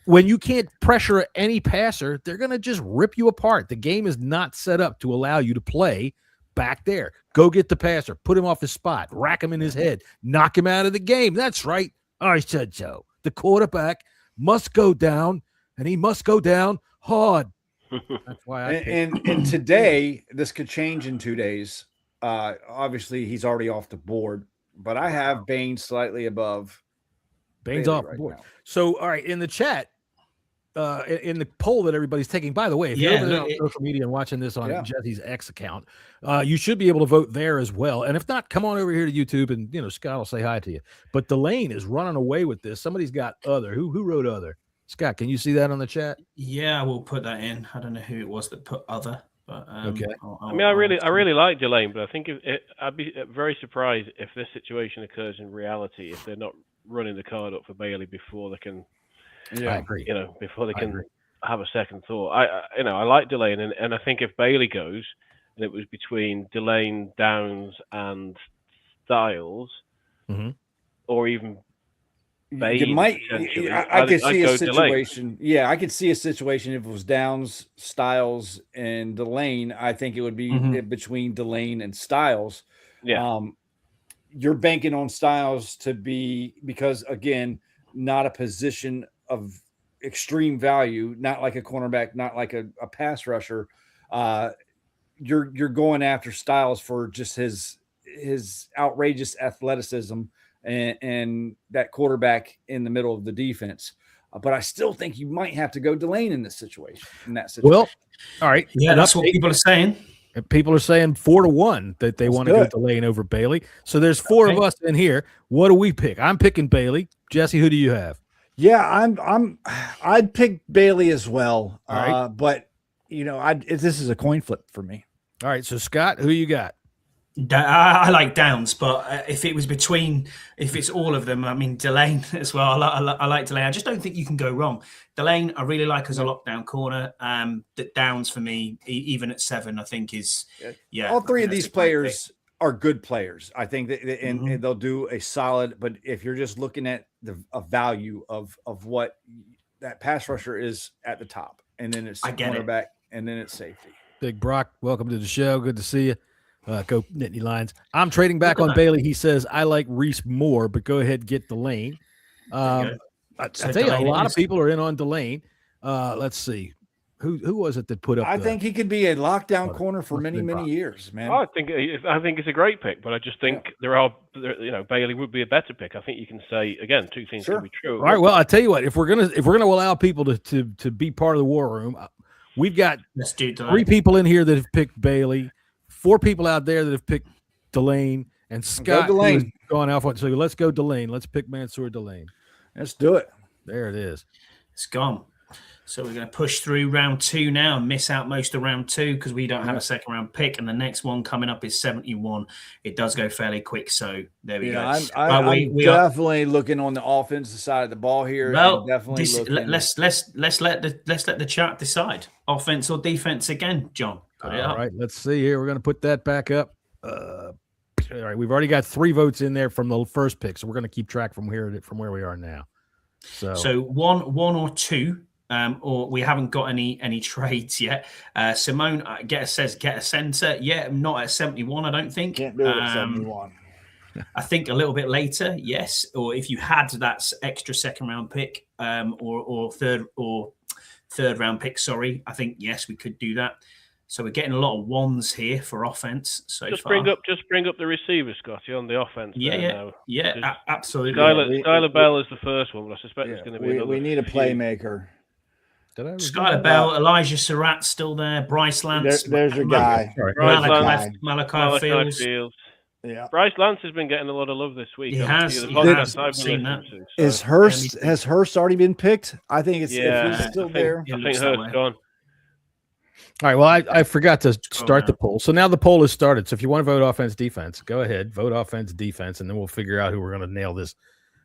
when you can't pressure any passer, they're going to just rip you apart. The game is not set up to allow you to play back there. Go get the passer, put him off his spot, rack him in his head, knock him out of the game. That's right. I said so. The quarterback must go down, and he must go down hard. That's why and today, this could change in 2 days. Obviously, he's already off the board, but I have Bain slightly above. Bain's Bailey off the board. now. So, all right, in the chat, in the poll that everybody's taking, by the way, if you're over there on social media and watching this on Jesse's X account, you should be able to vote there as well. And if not, come on over here to YouTube and, Scott will say hi to you. But Delane is running away with this. Somebody's got other. Who wrote other? Scott, can you see that on the chat? Yeah, we'll put that in. I don't know who it was that put other. But, okay. I really like Delane, but I think I'd be very surprised if this situation occurs in reality if they're not running the card up for Bailey before they can. Yeah, I agree. Before they can have a second thought. I like Delane, and I think if Bailey goes, and it was between Delane, Downs, and Styles, or even Bain, I could see a situation. Delane. Yeah, I could see a situation if it was Downs, Styles, and Delane. I think it would be between Delane and Styles. Yeah. You're banking on Styles to be, because again, not a position of extreme value, not like a cornerback, not like a pass rusher. You're going after Styles for just his outrageous athleticism and that quarterback in the middle of the defense. But I still think you might have to go Delane in that situation. Well, all right. Yeah, that's what people are saying. People are saying 4-1 that they want to go Delane over Bailey. So there's four of us in here. What do we pick? I'm picking Bailey. Jesse, who do you have? Yeah, I'd pick Bailey as well. All right. But this is a coin flip for me. All right. So Scott, who you got? I like Downs, but if it's all of them, I mean Delane as well. I like Delane. I just don't think you can go wrong. Delane, I really like as a lockdown corner. Downs for me, even at 7, I think is All three of these players are good players. I think that, and they'll do a solid. But if you're just looking at a value of what that pass rusher is at the top, and then it's cornerback, and then it's safety. Big Brock, welcome to the show. Good to see you. Go Nittany Lions. I'm trading back on Bailey. He says, I like Reese more, but go ahead, get Delane. I tell you, a lot of people are in on Delane. Let's see. Who was it that put up? I think he could be a lockdown corner for many years, man. I think it's a great pick, but I just think Bailey would be a better pick. I think you can say again 2 things can be true. All right. Well, I tell you what, if we're gonna allow people to be part of the war room, we've got 3 people in here that have picked Bailey. 4 people out there that have picked Delane, and Scott has gone off one. So let's go Delane. Let's pick Mansour Delane. Let's do it. There it is. It's gone. So we're going to push through round 2 now and miss out most of round 2 because we don't have a second round pick. And the next one coming up is 71. It does go fairly quick. So there we go. I'm definitely looking on the offensive side of the ball here. Well, let's let the chat decide. Offense or defense again, John. All right, let's see here. We're going to put that back up. All right, we've already got 3 votes in there from the first pick, so we're going to keep track from where we are now. So one or 2, or we haven't got any trades yet. Simone says get a center. Yeah, not at 71. I don't think. Can't do it at 71. I think a little bit later, yes. Or if you had that extra second round pick, or third round pick. Sorry, I think yes, we could do that. So we're getting a lot of 1s here for offense so just far. Just bring up the receiver, Scotty, on the offense. Yeah, absolutely. Skylar Bell is the first one, but I suspect it's going to be another. We need a playmaker. Skylar Bell, Elijah Surratt's still there. Bryce Lance. There's your guy. Malachi Fields. Yeah. Bryce Lance has been getting a lot of love this week. He has seen that. Has Hurst already been picked? I think it's if he's still there. I think Hurst's gone. All right. Well, I forgot to start the poll. So now the poll is started. So if you want to vote offense, defense, go ahead, vote offense, defense, and then we'll figure out who we're going to nail this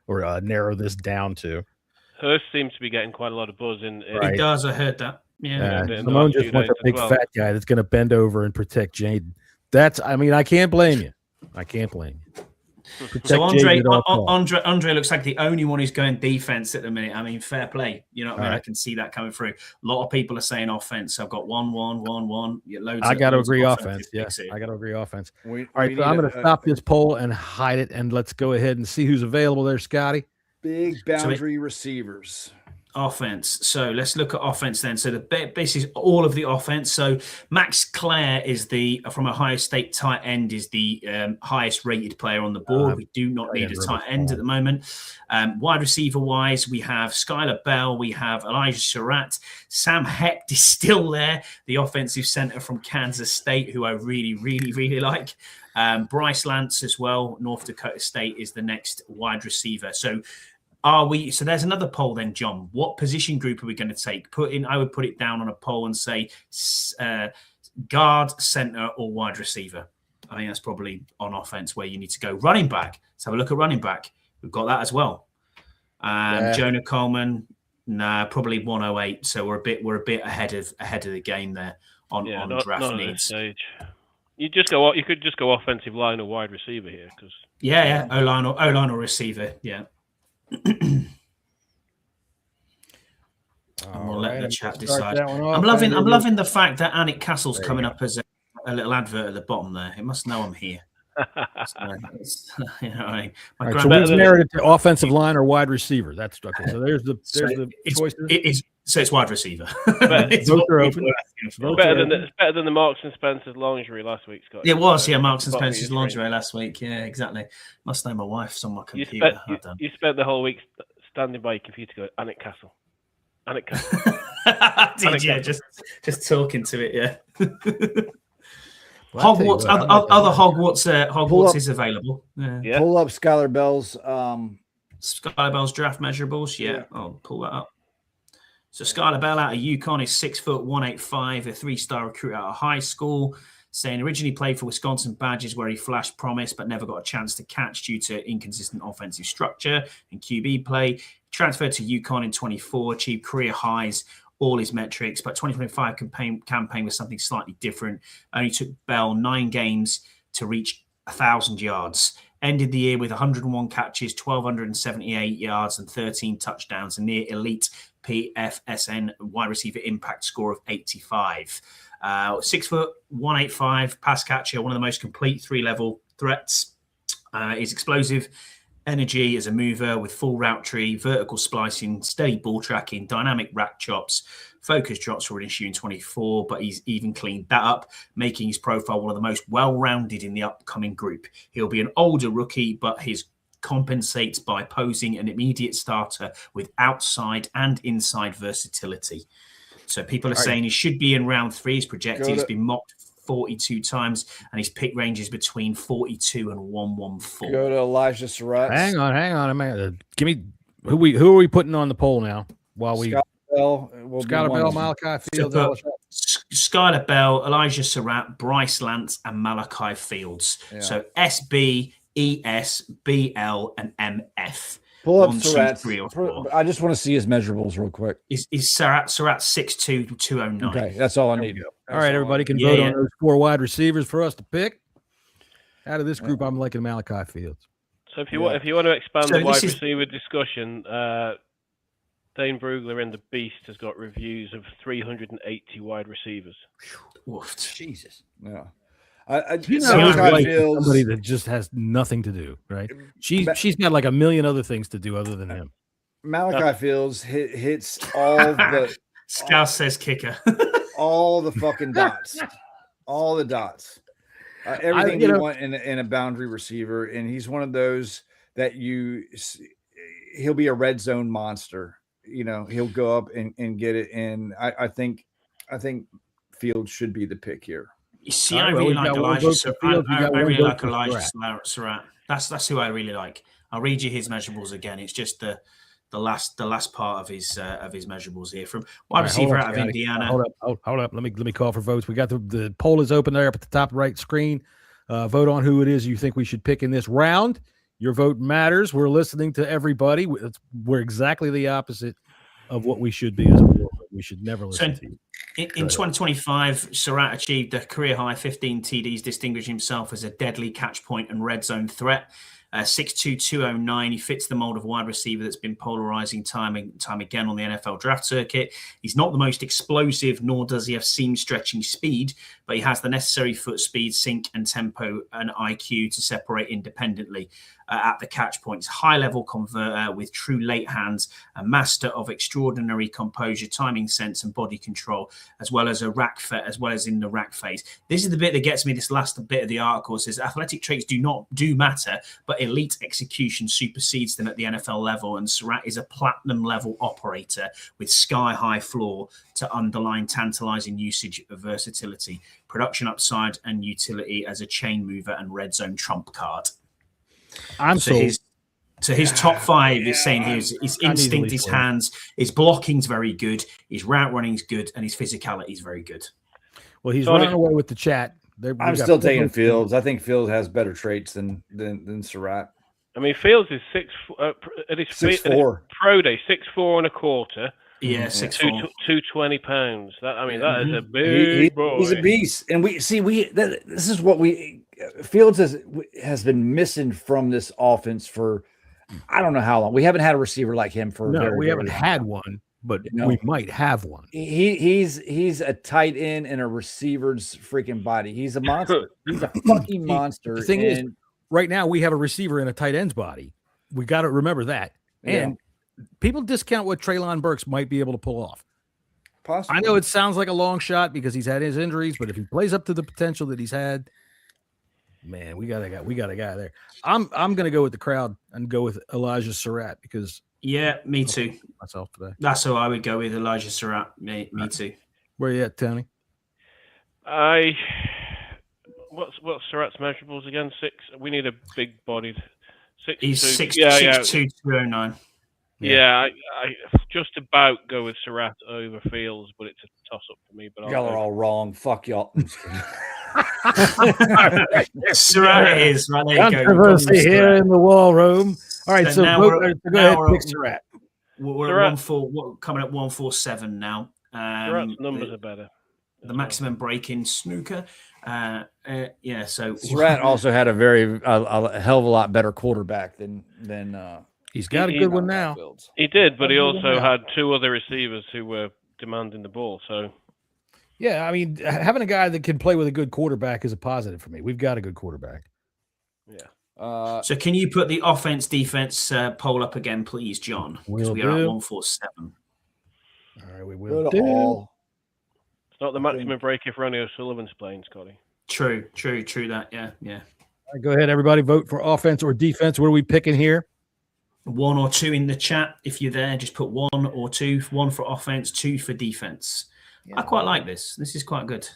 or narrow this down to. Hurst seems to be getting quite a lot of buzz in. Right. He does. I heard that. Yeah. Simone just wants a big fat guy that's going to bend over and protect Jaden. I can't blame you. So Andre looks like the only one who's going defense at the minute. I mean, fair play. You know what I mean? Right. I can see that coming through. A lot of people are saying offense. I've got 1-1-1-1. I got to agree offense. Yes, I got to agree offense. All right, so I'm going to stop this poll and hide it, and let's go ahead and see who's available there, Scotty. Big boundary receivers. Offense. So let's look at offense then. So this is all of the offense. So Max Clare is from Ohio State tight end, is the highest rated player on the board. We do not need a tight end at the moment. Wide receiver wise, we have Skylar Bell, we have Elijah Surratt, Sam Hecht is still there, the offensive center from Kansas State, who I really, really, really like. Bryce Lance as well, North Dakota State, is the next wide receiver. So there's another poll then, John. What position group are we going to take? I would put it down on a poll and say guard, center, or wide receiver. I think that's probably on offense where you need to go. Running back. Let's have a look at running back. We've got that as well. Jonah Coleman, probably 108. So we're a bit ahead of the game there on draft needs. You could just go offensive line or wide receiver here, because O-line or receiver, yeah. We'll let the chat decide. I'm loving the fact that Anik Castle's coming up as a little advert at the bottom there. It must know I'm here. So who's narrated to offensive line or wide receiver? That's okay. So there's the choices. So it's wide receiver. It's better than the Marks and Spencer's lingerie last week, Scott. It was, Marks and Spencer's lingerie last week. Yeah, exactly. Must know my wife's on my computer. You spent the whole week standing by your computer going, Anik Castle. Anik Castle. Just talking to it, yeah. Hogwarts, other Hogwarts is available. Yeah. Pull up Skylar Bell's draft measurables. Yeah, I'll pull that up. So Skylar Bell out of UConn is 6 foot 185, a 3-star recruit out of high school. Saying originally played for Wisconsin Badgers, where he flashed promise but never got a chance to catch due to inconsistent offensive structure and QB play. Transferred to UConn in 24, achieved career highs, all his metrics, but 2025 campaign was something slightly different. Only took Bell 9 games to reach 1,000 yards. Ended the year with 101 catches, 1,278 yards, and 13 touchdowns, a near elite PFSN wide receiver impact score of 85. 6 foot 185 pass catcher, one of the most complete 3-level threats. Is explosive energy as a mover with full route tree, vertical splicing, steady ball tracking, dynamic rack chops. Focus drops were an issue in 24, but he's even cleaned that up, making his profile one of the most well-rounded in the upcoming group. He'll be an older rookie, but his compensates by posing an immediate starter with outside and inside versatility. So people are saying he should be in round 3. He's projected. He's been mocked 42 times, and his pick range is between 42 and 114. Go to Elijah Surratt. Hang on a minute. Give me who are we putting on the poll now? While we Skylar Bell, Malachi Fields, Skylar Bell, Elijah Surratt, Bryce Lance, and Malachi Fields. Yeah. So SB, ES, BL, and MF. Pull up Surratt. I just want to see his measurables real quick. Is Surratt 6'2", 209? Okay, that's all I need. All right, everybody can vote on those 4 wide receivers for us to pick. Out of this group, I'm liking Malachi Fields. So if you want to expand the wide receiver discussion, Dane Brugler in the Beast has got reviews of 380 wide receivers. Oof, Jesus. Yeah. Somebody that just has nothing to do, right? She's got like a million other things to do other than him. Malachi Fields hits all the Scouse says kicker. all the fucking dots. All the dots. Everything you want in a boundary receiver, and he's one of those that he'll be a red zone monster. He'll go up and get it, and I think Fields should be the pick here. You see, I really like Elijah Surratt. I really like Elijah Surratt. That's who I really like. I'll read you his measurables again. It's just the last part of his measurables here from wide receiver out of Indiana. Hold up. Let me call for votes. We got the poll is open there up at the top right screen. Vote on who it is you think we should pick in this round. Your vote matters. We're listening to everybody. We're exactly the opposite of what we should be as a world. We should never listen to you. In 2025, Surratt achieved a career high 15 TDs, distinguishing himself as a deadly catch point and red zone threat. 6'2", 209. He fits the mold of wide receiver that's been polarizing time and time again on the NFL draft circuit. He's not the most explosive, nor does he have seam-stretching speed, but he has the necessary foot speed, sink, and tempo and IQ to separate independently at the catch points. High-level converter with true late hands, a master of extraordinary composure, timing sense, and body control, as well as in the rack phase. This is the bit that gets me. This last bit of the article says athletic traits do matter, but elite execution supersedes them at the NFL level, and Surratt is a platinum level operator with sky-high floor to underline tantalizing usage of versatility, production upside, and utility as a chain mover and red zone trump card. His top five is saying his instinct, his hands, his blocking's very good, his route running's good, and his physicality is very good. Well, he's running away with the chat. I'm still taking Fields. I think Fields has better traits than Surratt. I mean, Fields is 6'4". Pro day 6'4" and a quarter. Yeah, 6'4". 220 pounds. That is a big boy. He's a beast, and this is what Fields has been missing from this offense for I don't know how long. We haven't had a receiver like him for we haven't had one, but we might have one. He's a tight end and a receiver's freaking body. He's a monster. He's a fucking monster. The thing is, right now we have a receiver in a tight end's body. We got to remember that. And people discount what Treylon Burks might be able to pull off. Possibly. I know it sounds like a long shot because he's had his injuries, but if he plays up to the potential that he's had, man, we got a guy there. I'm going to go with the crowd and go with Elijah Surratt because me too. Myself today. That's who I would go with, Elijah Surratt. Me too. Where you at, Tony? What's Surratt's measurables again? 6. We need a big bodied 6'2". He's 6'2", 209. Yeah, I just about go with Surratt over Fields, but it's a toss-up for me. But y'all are all wrong. Fuck y'all. Surratt is right there. Controversy here in the war room. All right, so go ahead, pick Surratt. We're at 1-4, coming at 147 now. Surratt's numbers are better. The maximum break-in snooker. So Surratt also had a hell of a lot better quarterback than he's got a good one now. He did, but he also had 2 other receivers who were demanding the ball. So, yeah, I mean, having a guy that can play with a good quarterback is a positive for me. We've got a good quarterback. Yeah. So, can you put the offense-defense poll up again, please, John? Because we are at 147. All right, we will do. It's not the maximum break if Ronnie O'Sullivan's playing, Scotty. True. That, yeah. All right, go ahead, everybody. Vote for offense or defense. What are we picking here? 1 or 2 in the chat. If you're there, just put 1 or 2. 1 for offense, 2 for defense. Yeah. I quite like this. This is quite good.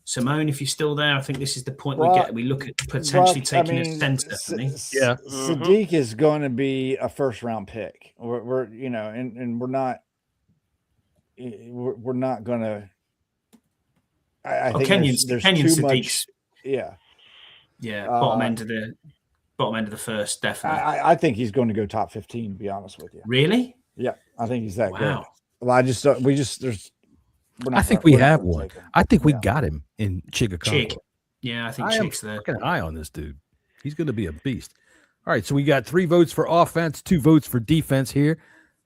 Simone, if you're still there, I think this is the point we look at potentially taking a center. Sadiq is going to be a first-round pick. We're and we're not going to. I think there's too Sadiq's, much. Yeah. Bottom end of the first, definitely. I think he's going to go top 15. To be honest with you. Really? Yeah, I think he's that good. Well, I think we have one. I think we got him in Chicago. Chick. Yeah, I think Chick's there. Keep an eye on this dude. He's going to be a beast. All right, so we got 3 votes for offense, 2 votes for defense here.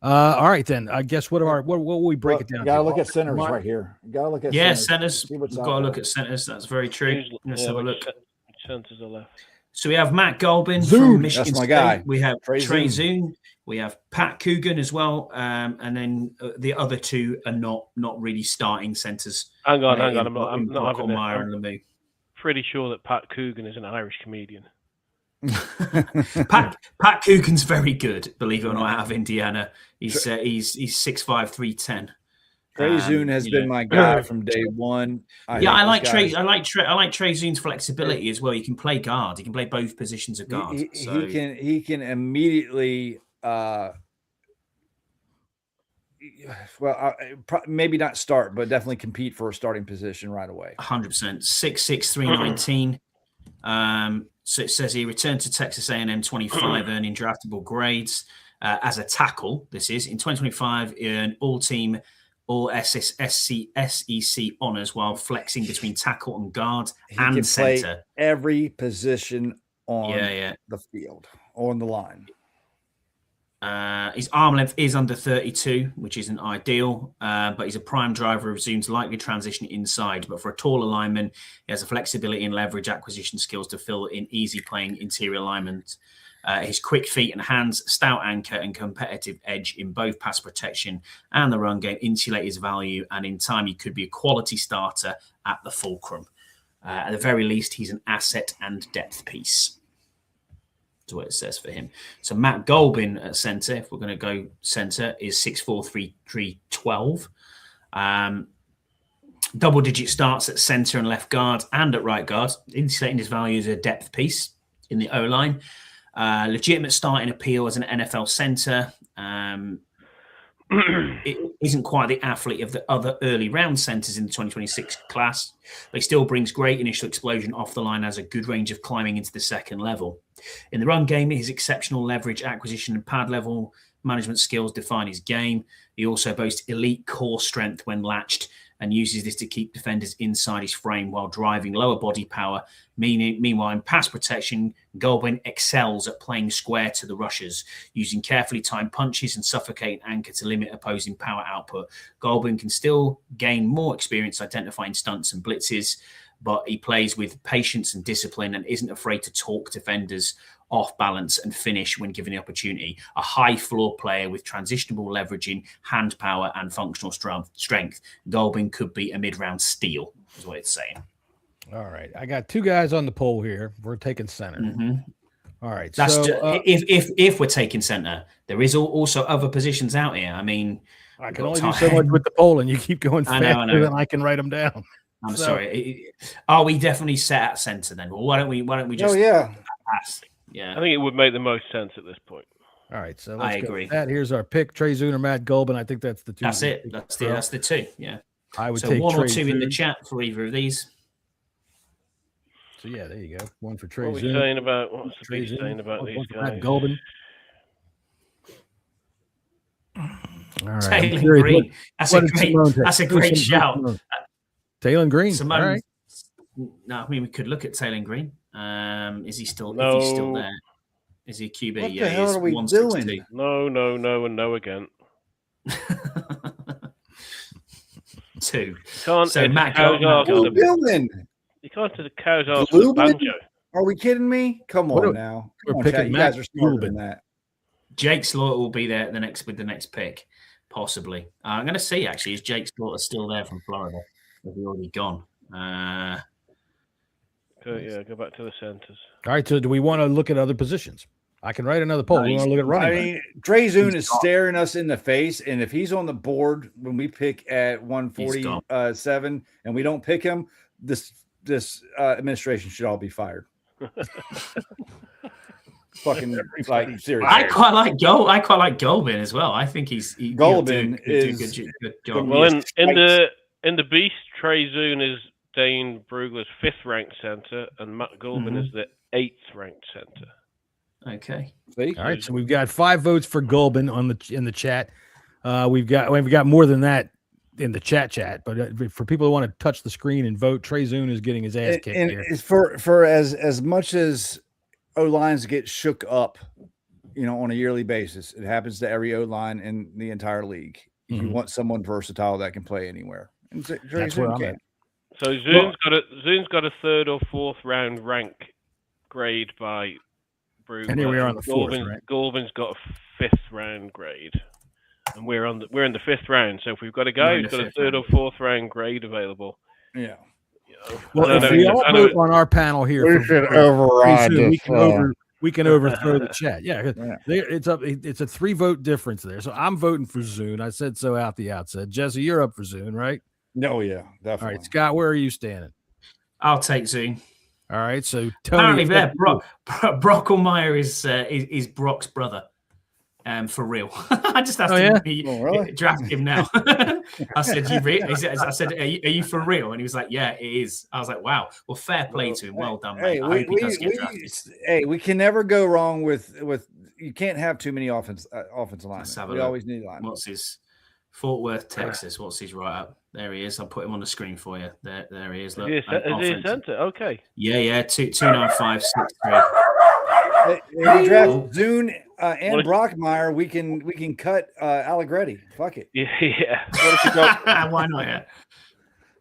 All right, then. I guess what will we break it down? You got to look at centers right here. You got to look at centers. We've got to look at centers. That's very true. Let's have a look. Centers are left. So we have Matt Golbin from Michigan State. Guy. We have Trey Zune. We have Pat Coogan as well. And then the other 2 are not really starting centers. Hang on. I'm not having Meyer and Lemieux. Pretty sure that Pat Coogan is an Irish comedian. Pat Coogan's very good, believe it or not, out of Indiana. He's 6'5", 310. Trey Zune has been my guy from day one. I like Trey Zune's flexibility as well. He can play guard. He can play both positions of guard. He can immediately. Maybe not start, but definitely compete for a starting position right away. 100%. 6'6", 319. So it says he returned to Texas A&M 25, earning draftable grades as a tackle. This is in 2025, an all-team all SEC honors while flexing between tackle and guard He can and play center. every position on Yeah. the field, on the line. His arm length is under 32, which isn't ideal, but he's a prime driver of zones, likely transition inside. But for a taller lineman, he has the flexibility and leverage acquisition skills to fill in easy playing interior alignment. His quick feet and hands, stout anchor, and competitive edge in both pass protection and the run game insulate his value, and in time he could be a quality starter at the fulcrum. At the very least, he's an asset and depth piece. That's what it says for him. So Matt Golbin at centre, if we're going to go centre, is 6'4", 312. Double-digit starts at centre and left guard and at right guard, insulating his value as a depth piece in the O-line. Legitimate starting appeal as an NFL center. It isn't quite the athlete of the other early round centers in the 2026 class, but he still brings great initial explosion off the line, has a good range of climbing into the second level. In the run game, his exceptional leverage, acquisition, and pad level management skills define his game. He also boasts elite core strength when latched and uses this to keep defenders inside his frame while driving lower body power. Meanwhile, in pass protection, Golbin excels at playing square to the rushers, using carefully timed punches and suffocating anchor to limit opposing power output. Golbin can still gain more experience identifying stunts and blitzes, but he plays with patience and discipline and isn't afraid to talk defenders off balance and finish when given the opportunity. A high floor player with transitionable leveraging, hand power, and functional strength. Golbin could be a mid-round steal, is what it's saying. All right. I got two guys on the poll here. We're taking center. Mm-hmm. All right. That's so if we're taking center, there is also other positions out here. I mean, I can only do so much with the poll, and you keep going faster than I can write them down. I'm sorry. Are we definitely set at center then? Well, why don't we just? Oh yeah. Yeah, I think it would make the most sense at this point. All right, so I agree. That here's our pick: Trey Zoon or Matt Golbin. I think that's the two. That's it. That's the two. Yeah. I would so take one Trey or two Zoon. in the chat for either of these. So yeah, there you go. One for Trey What's Zoon. the beast saying about these guys? Matt Golbin. All right. Taylor Green. That's a great shout. Taylor Green. Simone, all right. No, I mean we could look at Taylor Green. Is he still? No. If he's still there, is he QB? What yeah, the hell he's are we 162. doing? No, and no again. Two. Can't So Matt What are we Golbin. doing? You can't do the cow's ass with a Lubin? banjo. Are we kidding me? Come What on are- now. we're Come on, picking chat. You Matt guys are smarter Lubin. than that. Jake Slaughter will be there with the next pick, possibly. I'm going to see actually is Jake Slaughter still there from Florida? Has he already gone? Go back to the centers. All right. So do we want to look at other positions? I can write another poll. No, We want to look at running. I back. mean, Trey Zoon He's is gone. staring us in the face, and if he's on the board when we pick at 147 and we don't pick him, this administration should all be fired. Fucking like seriously. I quite like Golbin as well. I think Golbin he'll do is a good job. Well, in the beast, Trey Zoon is Dane Brugler's 5th ranked center, and Matt Golbin is the 8th ranked center. Okay. See? All right. So we've got 5 votes for Golbin in the chat. We've got more than that in the chat. But for people who want to touch the screen and vote, Trey Zoon is getting his ass kicked and here. it's for as much as O lines get shook up, on a yearly basis. It happens to every O line in the entire league. You want someone versatile that can play anywhere. And That's where I'm at. So Zoon's got a 3rd or 4th round rank grade by Brugler. And here we are on the 4th, right? Golbin's got a 5th round grade, and we're in the 5th round. So if we've got a guy who's got a 3rd or 4th round grade available, Yeah. Well, if we all vote on our panel here, We should override this. We can overthrow the chat. Yeah, it's a 3-vote difference there. So I'm voting for Zoon. I said so out the outset. Jesse, you're up for Zoon, right? No, yeah, definitely. All right, Scott, where are you standing? I'll take Zoom. All right, so Tony. Apparently, Brockelmeyer is Brock's brother. For real. I just asked him to draft him now. I said, are you for real? And he was like, yeah, it is. I was like, wow. Well, fair play to him. Well done, mate. I hope he does get drafted. We can never go wrong with you can't have too many offensive lines. We always need lines. Fort Worth, Texas. What's his write-up? There he is. I'll put him on the screen for you. There he is. Look, Is he a centre? Okay. Yeah. 29563. If we draft Zune and Brockmeyer, we can cut Allegretti. Fuck it. Yeah. What if you got? Why not? Yeah.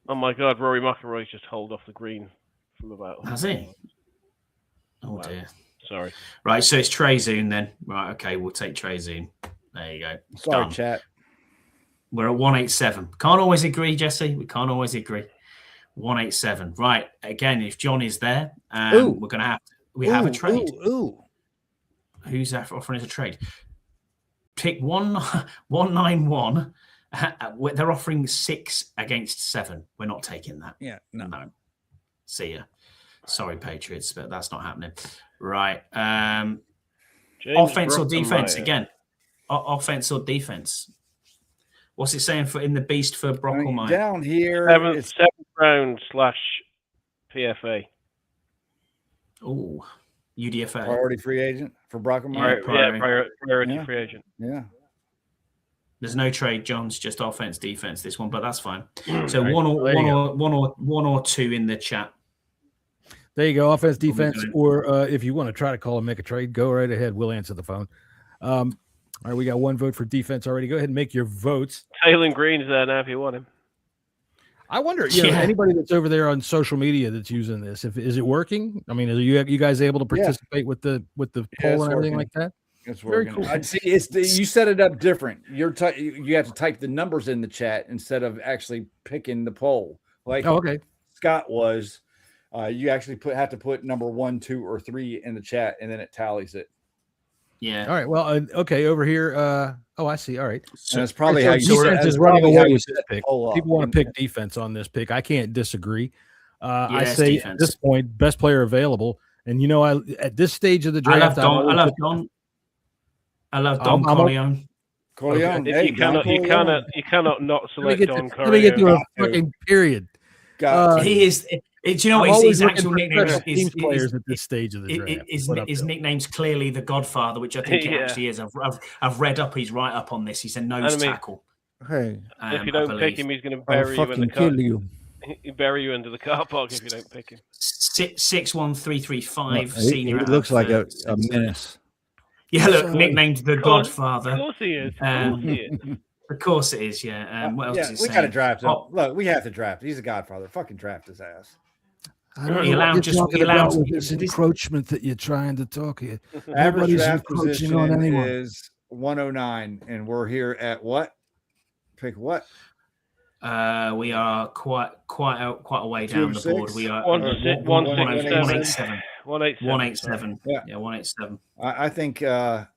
Oh my God, Rory McIlroy's just holed off the green from about. Has he? Oh dear. Sorry. Right, so it's Trey Zune then. Right, okay, we'll take Trey Zune. There you go. Sorry, Done. chat. We're at 187. Can't always agree, Jesse. We can't always agree. 187. Right. Again, if John is there, we're going to have have a trade. Who's offering us a trade? Pick 191. They're offering 6 against 7. We're not taking that. Yeah. No. See ya. Sorry, Patriots, but that's not happening. Right. Offense or defense again? Offense or defense? What's it saying for in the beast for Brockelmeyer? Down here, 7th round / PFA. Oh, UDFA. Priority free agent for Brockelmeyer. Priority free agent. Yeah. There's no trade, John's just offense, defense. This one, but that's fine. So one or two in the chat. There you go, offense, defense, or if you want to try to call and make a trade, go right ahead. We'll answer the phone. All right, we got one vote for defense already. Go ahead and make your votes. Taylor Green's there now if you want him. I wonder, anybody that's over there on social media that's using this, is it working? I mean, are you guys able to participate with the poll and everything like that? It's working. Very cool. I'd see you set it up different. You have to type the numbers in the chat instead of actually picking the poll. Like Scott was. You actually have to put number 1, 2, or 3 in the chat, and then it tallies it. Yeah. All right. Well, okay. Over here. I see. All right. So that's probably how you defense is running away with this pick. People want to pick defense on this pick. I can't disagree. I say defense. At this point, best player available. And at this stage of the draft, I love Don Corleone. Corleone. Okay. You cannot not select Don Corleone. Let me get through a fucking period. He is. Do you know what his actual nickname is? Players at this stage of the draft. His nickname's clearly the Godfather, which I think it actually is. I've read up his write up on this. He's a nose tackle. Hey, if you don't pick him, he's going to bury you in the car. He'll bury you into the car park if you don't pick him. 61335 senior. He looks like a menace. Yeah, look, nicknamed the Godfather. Of course he is. Of course it is. Yeah. What else is we got to draft him. Look, we have to draft. He's a Godfather. Fucking draft his ass. I don't know what you're talking about with this encroachment that you're trying to talk here. Average draft position on anyone. Is 109, and we're here at what? Pick what? We are quite a way down the board. We are 187. 187. Yeah, 187. I think. I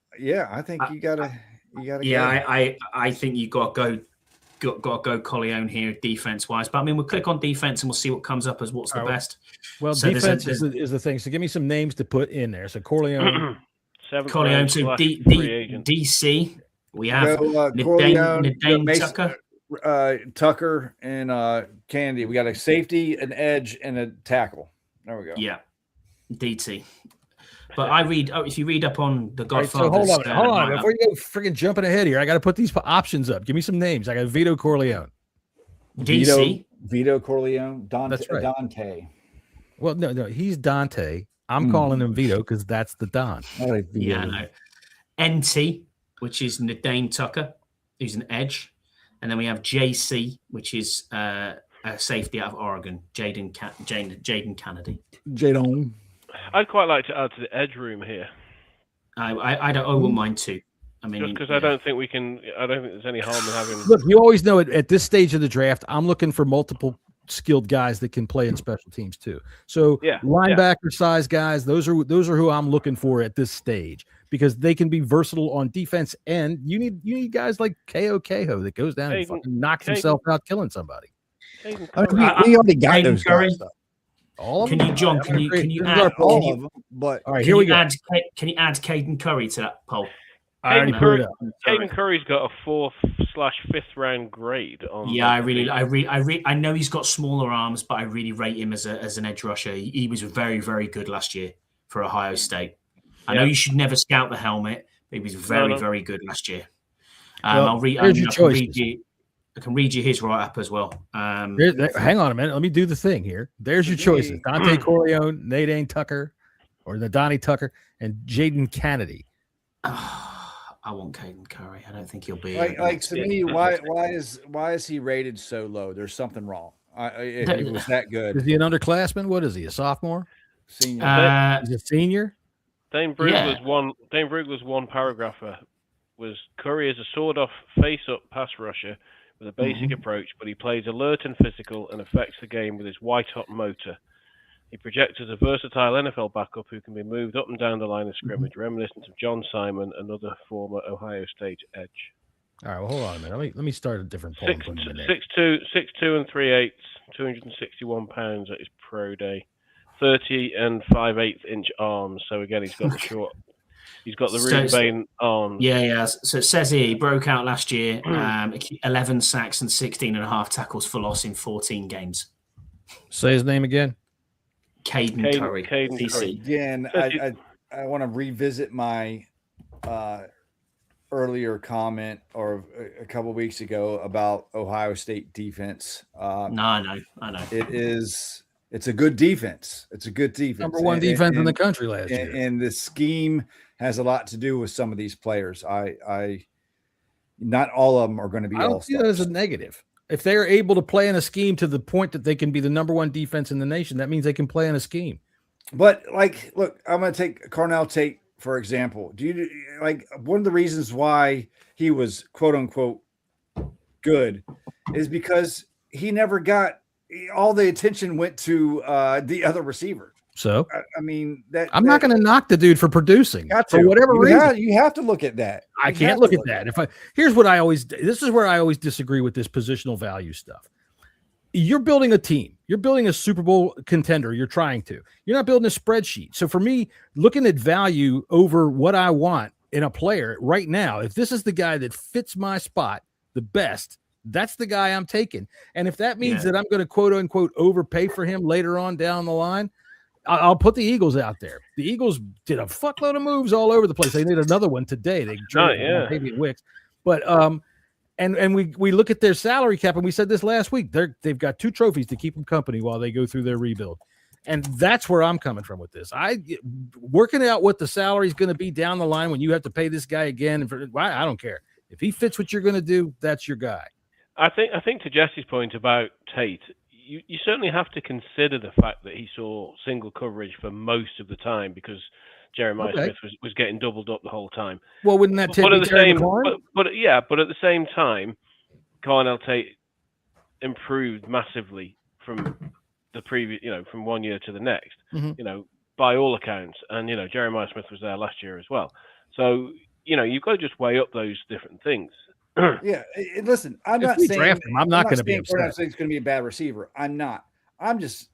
think you gotta. Yeah, I think you got to go Corleone here defense wise. But I mean, we'll click on defense and we'll see what comes up as what's the best. Well, so defense is the thing. So give me some names to put in there. So Corleone, so DC. We have Nadane Tucker. Tucker and Kennedy. We got a safety, an edge, and a tackle. There we go. Yeah, DT. But if you read up on the Godfather. Right, so hold on. Before you go freaking jumping ahead here, I got to put these options up. Give me some names. I got Vito Corleone. DC. Vito Corleone. Dante. That's right. Dante. Well, no, he's Dante. I'm calling him Vito because that's the Don. Yeah, I know. NT, which is Nadane Tucker, who's an edge. And then we have JC, which is a safety out of Oregon, Jaden Kennedy. Jadon. I'd quite like to add to the edge room here. I wouldn't mind too. I mean, just because I don't think we can. I don't think there's any harm in having. Look, you always know at this stage of the draft, I'm looking for multiple skilled guys that can play in special teams too. So linebacker size guys, those are who I'm looking for at this stage because they can be versatile on defense, and you need guys like Ko Keho that goes down and fucking knocks himself out killing somebody. We already got those guys. All of them? Can you add all of them? But all right, here we go. Can you add Caden Curry to that poll? Caden Curry's got a 4th/5th round grade on. Yeah, I know he's got smaller arms, but I really rate him as an edge rusher. He was very, very good last year for Ohio State. I know you should never scout the helmet, but he was very, very good last year. I'll read. Here's your choices. I can read you his write-up as well. Hang on a minute. Let me do the thing here. There's your choices: Dante Corleone, Nadine Tucker, or the Donnie Tucker, and Jaden Kennedy. I want Caden Curry. I don't think he'll be like to me. Why is he rated so low? There's something wrong. He was that good. Is he an underclassman? What is he? A sophomore? Senior? He's a senior. Dane Brugler's one paragrapher was Curry is a sawed-off face-up pass rusher with a basic approach, but he plays alert and physical and affects the game with his white-hot motor. He projects as a versatile NFL backup who can be moved up and down the line of scrimmage, reminiscent of John Simon, another former Ohio State edge. All right, well, hold on a minute. Let me start a different poll. 6'2" and 3/8, 261 pounds at his pro day, 30 and 5/8 inch arms. So again, he's got the short. He's got the Ruben arms. Yeah. So it says here he broke out last year, 11 sacks and 16.5 tackles for loss in 14 games. Say his name again. Caden Curry. Again, I want to revisit my earlier comment or a couple of weeks ago about Ohio State defense. I know. It's a good defense. It's a good defense. Number one defense in the country last year. And the scheme has a lot to do with some of these players. Not all of them are going to be all-stars. I don't see that as a negative. If they're able to play in a scheme to the point that they can be the number one defense in the nation, that means they can play in a scheme. But look, I'm going to take Carnell Tate, for example. Do you one of the reasons why he was quote unquote good is because he never got all the attention went to the other receiver. So I mean I'm not going to knock the dude for producing for whatever reason. You have to look at that. I can't look at that. This is where I always disagree with this positional value stuff. You're building a team. You're building a Super Bowl contender. You're trying to. You're not building a spreadsheet. So for me, looking at value over what I want in a player right now, if this is the guy that fits my spot the best, that's the guy I'm taking. And if that means that I'm going to quote unquote overpay for him later on down the line, I'll put the Eagles out there. The Eagles did a fuckload of moves all over the place. They did another one today. They traded maybe Wicks, but and we look at their salary cap, and we said this last week. They've got 2 trophies to keep them company while they go through their rebuild, and that's where I'm coming from with this. Working out what the salary is going to be down the line when you have to pay this guy again. I don't care if he fits what you're going to do. That's your guy. I think to Jesse's point about Tate. You certainly have to consider the fact that he saw single coverage for most of the time because Jeremiah Smith was getting doubled up the whole time. Well, wouldn't that take but at the same time, Carnell Tate improved massively from the previous, from one year to the next, by all accounts. And, Jeremiah Smith was there last year as well. So, you've got to just weigh up those different things. Yeah, listen, I'm not saying draft him, I'm not going to be upset. It's going to be a bad receiver. I'm not. I'm just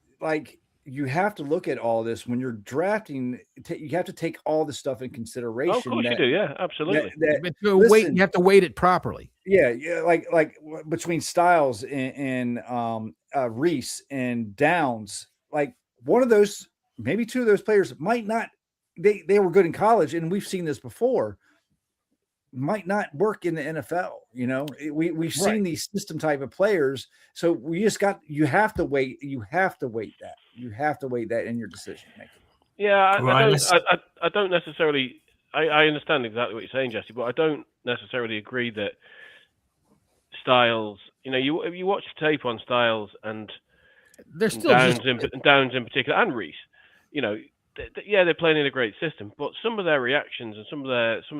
you have to look at all this when you're drafting. You have to take all this stuff in consideration. Of course you do. Yeah, absolutely. You have to weight it properly. Yeah, like between Styles and Reese and Downs, like one of those, maybe 2 of those players might not. They were good in college, and we've seen this before. Might not work in the NFL. We've seen these system type of players. So you have to wait. You have to weight that in your decision making. Yeah. I don't necessarily, I understand exactly what you're saying, Jesse, but I don't necessarily agree that Styles, you watch the tape on Styles and they're still Downs in particular and Reese, they're playing in a great system, but some of their reactions and some of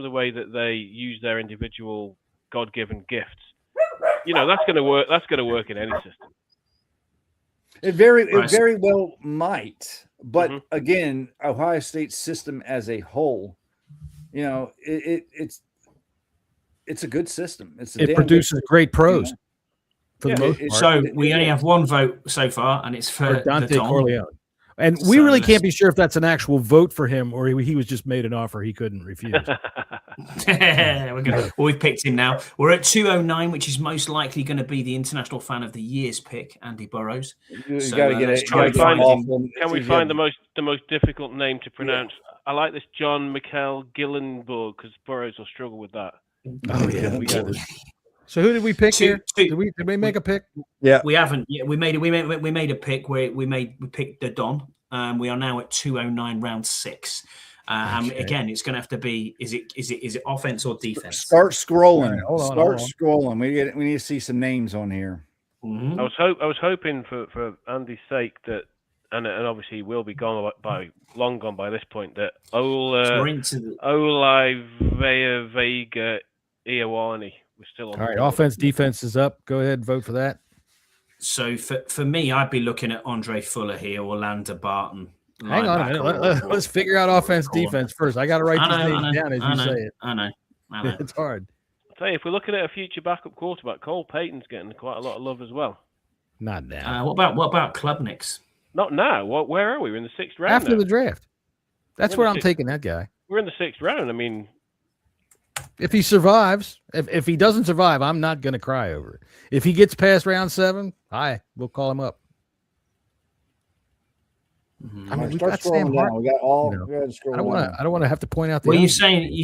the way that they use their individual God-given gifts, that's going to work. That's going to work in any system. It very well might, but again, Ohio State's system as a whole, it's a good system. It produces great pros for the most part. So we only have one vote so far, and it's for Dante Corleone. And we really can't be sure if that's an actual vote for him or he was just made an offer he couldn't refuse. We've picked him now. We're at 209, which is most likely going to be the International Fan of the Year's pick, Andy Burrows. Can we find the most difficult name to pronounce? I like this John Mikel Gillenburg because Burrows will struggle with that. Oh yeah, we got this. So who did we pick here? Did we make a pick? Yeah, we haven't. Yeah, we made a pick where we picked the Don. We are now at 209 round 6. And again, it's going to have to be is it offense or defense? Start scrolling. Right, hold on. Scrolling. We need to see some names on here. I was hoping for Andy's sake that, and obviously he will be long gone by this point, that Vega Iowani was still on. All right, offense, defense is up. Go ahead, vote for that. So for me, I'd be looking at Andre Fuller here or Lander Barton. Hang on a minute. Let's figure out offense, defense first. I got to write these names down as you say it. I know. It's hard. I'll tell you, if we're looking at a future backup quarterback, Cole Payton's getting quite a lot of love as well. Not now. What about Klubnik's? Not now. Where are we? We're in the 6th round. After the draft. That's where I'm sixth. taking that guy. We're in the 6th round. I mean, if he survives, if he doesn't survive, I'm not going to cry over it. If he gets past round 7, we'll call him up. I mean, we got Sam Hart. We got all. I don't want to have to point out. You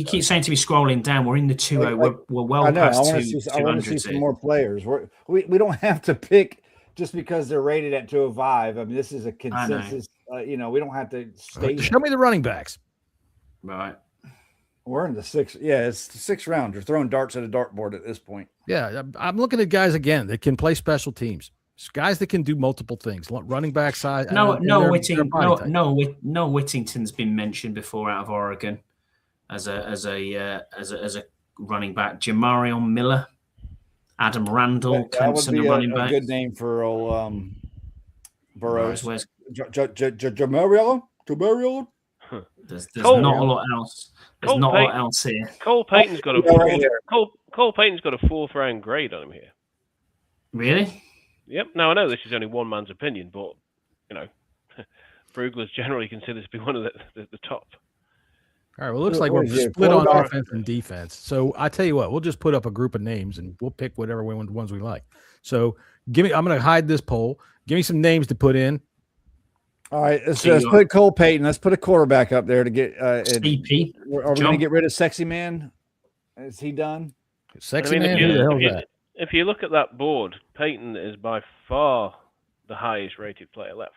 keep saying to me scrolling down. We're in the 2-0. We're well past 200. I want to see some more players. We don't have to pick just because they're rated at 205. I mean, this is a consensus. We don't have to stay. Show me the running backs. Right. We're in the 6th. Yeah, it's the 6th round. You're throwing darts at a dartboard at this point. Yeah, I'm looking at guys again that can play special teams. It's guys that can do multiple things. Running back side. Whittington's been mentioned before out of Oregon as a running back. Jamarion Miller, Adam Randall, Clemson, a running back. Good name for old Burrows. Where's Jamarion? There's not a lot else. There's not a lot else here. Cole Payton's got a 4th round grade on him here. Really? Yep. Now I know this is only one man's opinion, but Brugler's generally considered to be one of the top. All right. Well, it looks like we're split on offense and defense. So I tell you what, we'll just put up a group of names and we'll pick whatever ones we like. So I'm going to hide this poll. Give me some names to put in. All right. Let's put Cole Payton. Let's put a quarterback up there to get. CP. Are we going to get rid of Sexy Man? Is he done? Sexy Man. Who the hell is that? If you look at that board, Payton is by far the highest rated player left.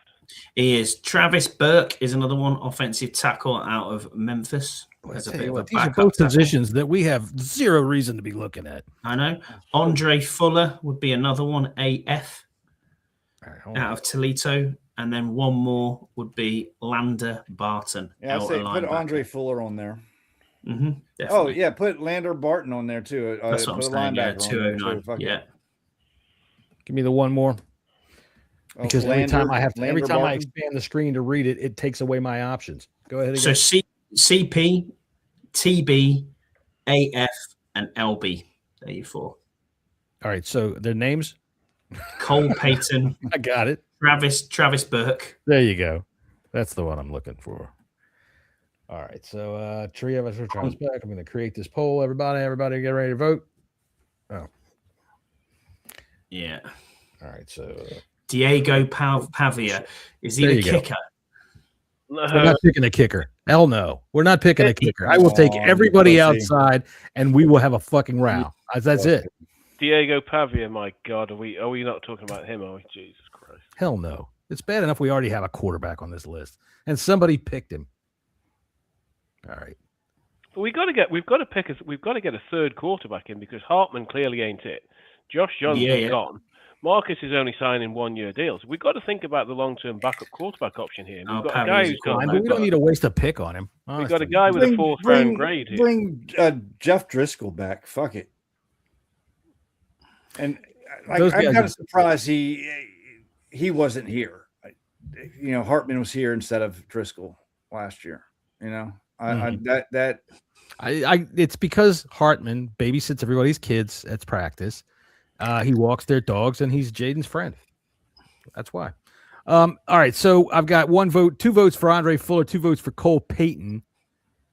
He is. Travis Burke is another one, offensive tackle out of Memphis. These are both positions that we have zero reason to be looking at. I know. Andre Fuller would be another one, AF, out of Toledo. And then one more would be Lander Barton. Yeah, I'd say put Andre Fuller on there. Definitely. Yeah, put Lander Barton on there too. That's what I'm saying. Yeah, 209. Yeah. Give me the one more. Because every time I expand the screen to read it, it takes away my options. Go ahead again. So CP, TB, AF, and LB. There you four. All right. So their names? Cole Payton. I got it. Travis Burke. There you go. That's the one I'm looking for. All right. So Travis Burke. I'm going to create this poll. Everybody get ready to vote. Oh. Yeah. All right. So Diego Pavia. Is he the kicker? No. We're not picking a kicker. Hell no. We're not picking a kicker. I will take everybody outside and we will have a fucking row. That's it. Diego Pavia, my God, are we not talking about him, are we? Jesus Christ. Hell no. It's bad enough we already have a quarterback on this list. And somebody picked him. All right. But we've got to get a third quarterback in because Hartman clearly ain't it. Josh Johnson's gone. Marcus is only signing 1-year deals. We've got to think about the long-term backup quarterback option here. We've got a guy who's got. But we don't need to waste a pick on him. Honestly. We've got a guy with a 4th round grade here. Bring Jeff Driscoll back. Fuck it. And I'm kind of surprised he wasn't here. Hartman was here instead of Driscoll last year. It's because Hartman babysits everybody's kids at practice. He walks their dogs, and he's Jaden's friend. That's why. All right, so I've got 2 votes for Andre Fuller, 2 votes for Cole Payton.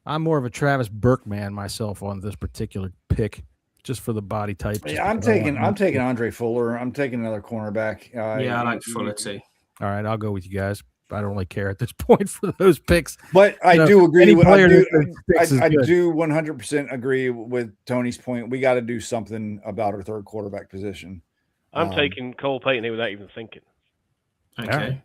I'm more of a Travis Burke man myself on this particular pick, just for the body type. I'm taking Andre Fuller. I'm taking another cornerback. I like Fuller too. All right, I'll go with you guys. I don't really care at this point for those picks. But I do agree. Any With, player I do 100% agree with Tony's point. We got to do something about our third quarterback position. I'm taking Cole Payton here without even thinking. Okay.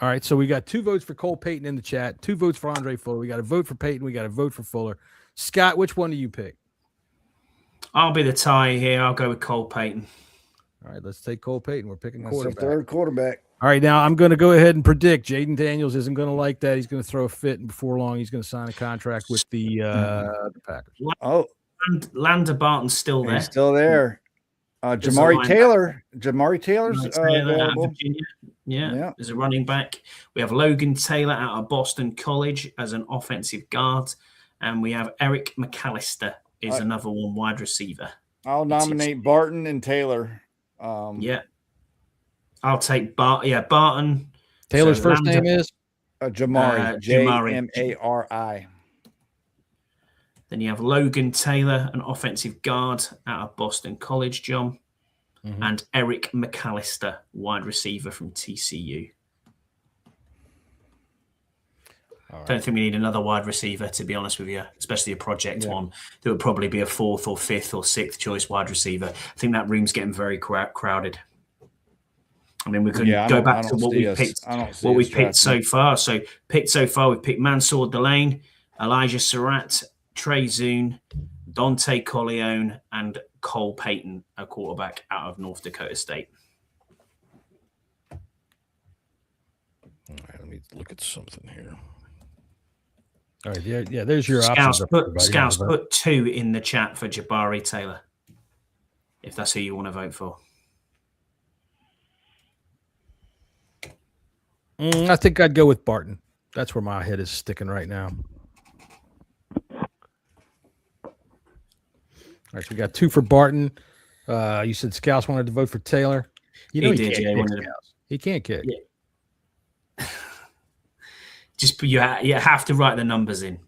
All right. So we got 2 votes for Cole Payton in the chat, 2 votes for Andre Fuller. We got a vote for Payton. We got a vote for Fuller. Scott, which one do you pick? I'll be the tie here. I'll go with Cole Payton. All right. Let's take Cole Payton. We're picking That's our quarterback. third quarterback. All right. Now I'm going to go ahead and predict Jaden Daniels isn't going to like that. He's going to throw a fit, and before long, he's going to sign a contract with the Packers. Oh, Lander Barton's still there. He's still there. Jamari Taylor's available. Yeah, there's a running back. We have Logan Taylor out of Boston College as an offensive guard, and we have Eric McAllister is another one wide receiver. I'll nominate Barton and Taylor. I'll take Barton. Taylor's first name is Jamari. Jamari. Then you have Logan Taylor, an offensive guard out of Boston College, John. And Eric McAllister, wide receiver from TCU. Right. Don't think we need another wide receiver, to be honest with you, especially a project one. There would probably be a 4th or 5th or 6th choice wide receiver. I think that room's getting very crowded. I mean, we could go back to what we picked so far. So we've picked Mansour Delane, Elijah Surratt, Trey Zune, Dante Corleone, and Cole Payton, a quarterback out of North Dakota State. All right, let me look at something here. All right, yeah, there's your options. Scouts, put 2 in the chat for Jabari Taylor, if that's who you want to vote for. I think I'd go with Barton. That's where my head is sticking right now. All right, so we got 2 for Barton. You said Scouts wanted to vote for Taylor. You know he can't kick. Yeah. Just you have to write the numbers in.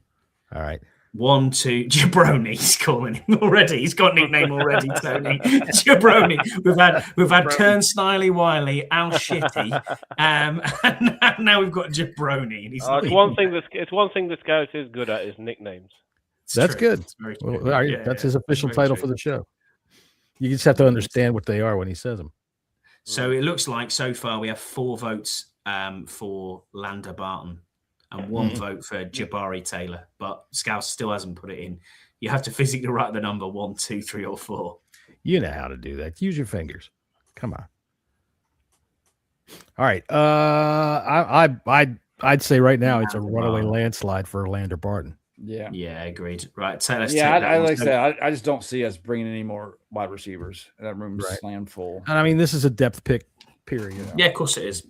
All right. 1, 2. Jabroni. He's calling him already. He's got a nickname already, Tony. Jabroni. We've had Turnstile Wiley, Al Shitty, and now we've got Jabroni. It's one thing the Scouts is good at is nicknames. That's good. That's his official title for the show. You just have to understand what they are when he says them. So it looks like so far we have 4 votes for Lander Barton and 1 vote for Jabari Taylor, but Scouse still hasn't put it in. You have to physically write the number 1, 2, 3, or 4. You know how to do that. Use your fingers. Come on. All right. I'd say right now it's a runaway landslide for Lander Barton. Yeah, agreed. Right, so let's I like that. I just don't see us bringing any more wide receivers. That room's slammed full. And I mean, this is a depth pick, period. Yeah, of course it is.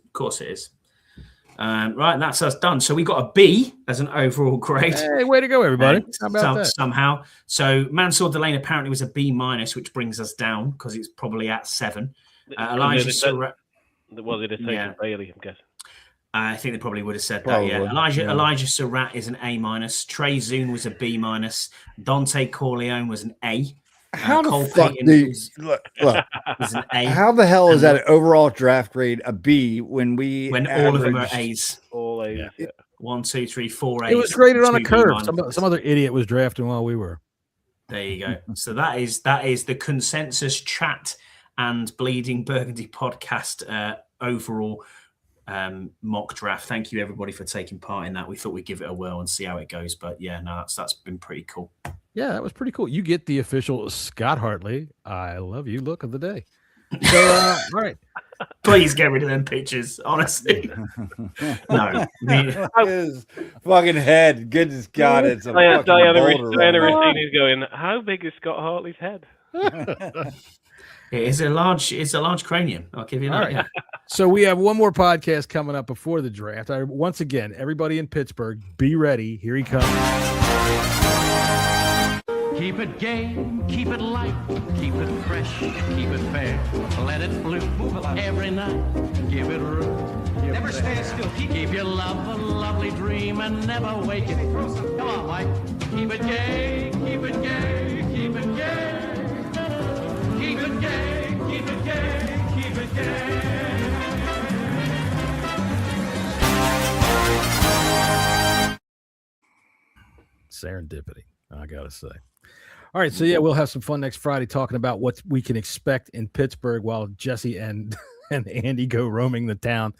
Right, that's us done. So we got a B as an overall grade. Hey, way to go, everybody! How about that? Somehow. So Mansour Delane apparently was a B-, which brings us down because it's probably at 7. Elijah Surratt. Was it a taken Bailey? I'm guessing. I think they probably would have said that. Yeah, Elijah Surratt is an A-. Trey Zune was a B-. Dante Corleone was an A. How the fuck look? Is an A. How the hell is that an overall draft grade a B when all of them are A's? All A's. Yeah. 1, 2, 3, 4 A's. It was graded on a curve. Some other idiot was drafting while we were. There you go. So that is the consensus chat and Bleeding Burgundy podcast overall mock draft. Thank you everybody for taking part in that. We thought we'd give it a whirl and see how it goes, but yeah, no, that's been pretty cool. Yeah, that was pretty cool. You get the official Scott Hartley I love you look of the day. So all right, please get rid of them pictures, honestly. No, his fucking head, goodness God, it's a Diana Rossini's going, how big is Scott Hartley's head? It's a large cranium. I'll give you that. Right. So we have one more podcast coming up before the draft. Once again, everybody in Pittsburgh, be ready. Here he comes. Keep it gay, keep it light, keep it fresh, keep it fair. Let it bloom every night. Give it room. Never stand still. Keep your love a lovely dream and never wake it. Come on, Mike. Keep it gay, keep it gay, keep it gay. Keep it gay, keep it gay, keep it gay. Serendipity, I gotta say. All right, so yeah, we'll have some fun next Friday talking about what we can expect in Pittsburgh while Jesse and Andy go roaming the town.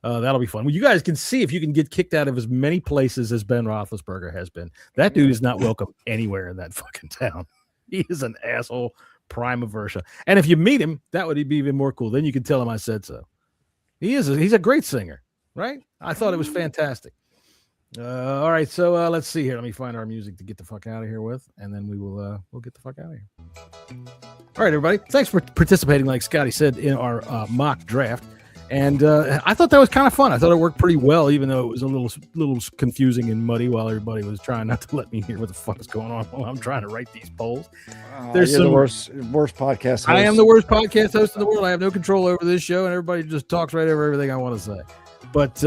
That'll be fun. Well, you guys can see if you can get kicked out of as many places as Ben Roethlisberger has been. That dude is not welcome anywhere in that fucking town. He is an asshole prima versa. And if you meet him, that would be even more cool. Then you can tell him I said so. He's a great singer, right? I thought it was fantastic. All right, so let's see here. Let me find our music to get the fuck out of here with, and then we'll get the fuck out of here. All right, everybody. Thanks for participating, like Scotty said, in our mock draft. And I thought that was kind of fun. I thought it worked pretty well, even though it was a little confusing and muddy while everybody was trying not to let me hear what the fuck is going on while I'm trying to write these polls. There's the worst podcast host. I am the worst podcast host in the world. I have no control over this show, and everybody just talks right over everything I want to say. But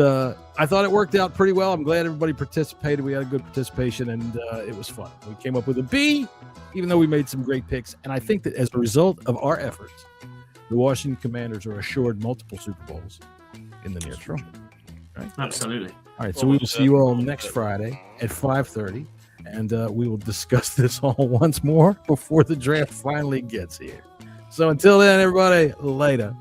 I thought it worked out pretty well. I'm glad everybody participated. We had a good participation, and it was fun. We came up with a B, even though we made some great picks. And I think that as a result of our efforts, the Washington Commanders are assured multiple Super Bowls in the near future. Right? Absolutely. All right, so we will see you all next Friday at 5:30, and we will discuss this all once more before the draft finally gets here. So until then, everybody, later.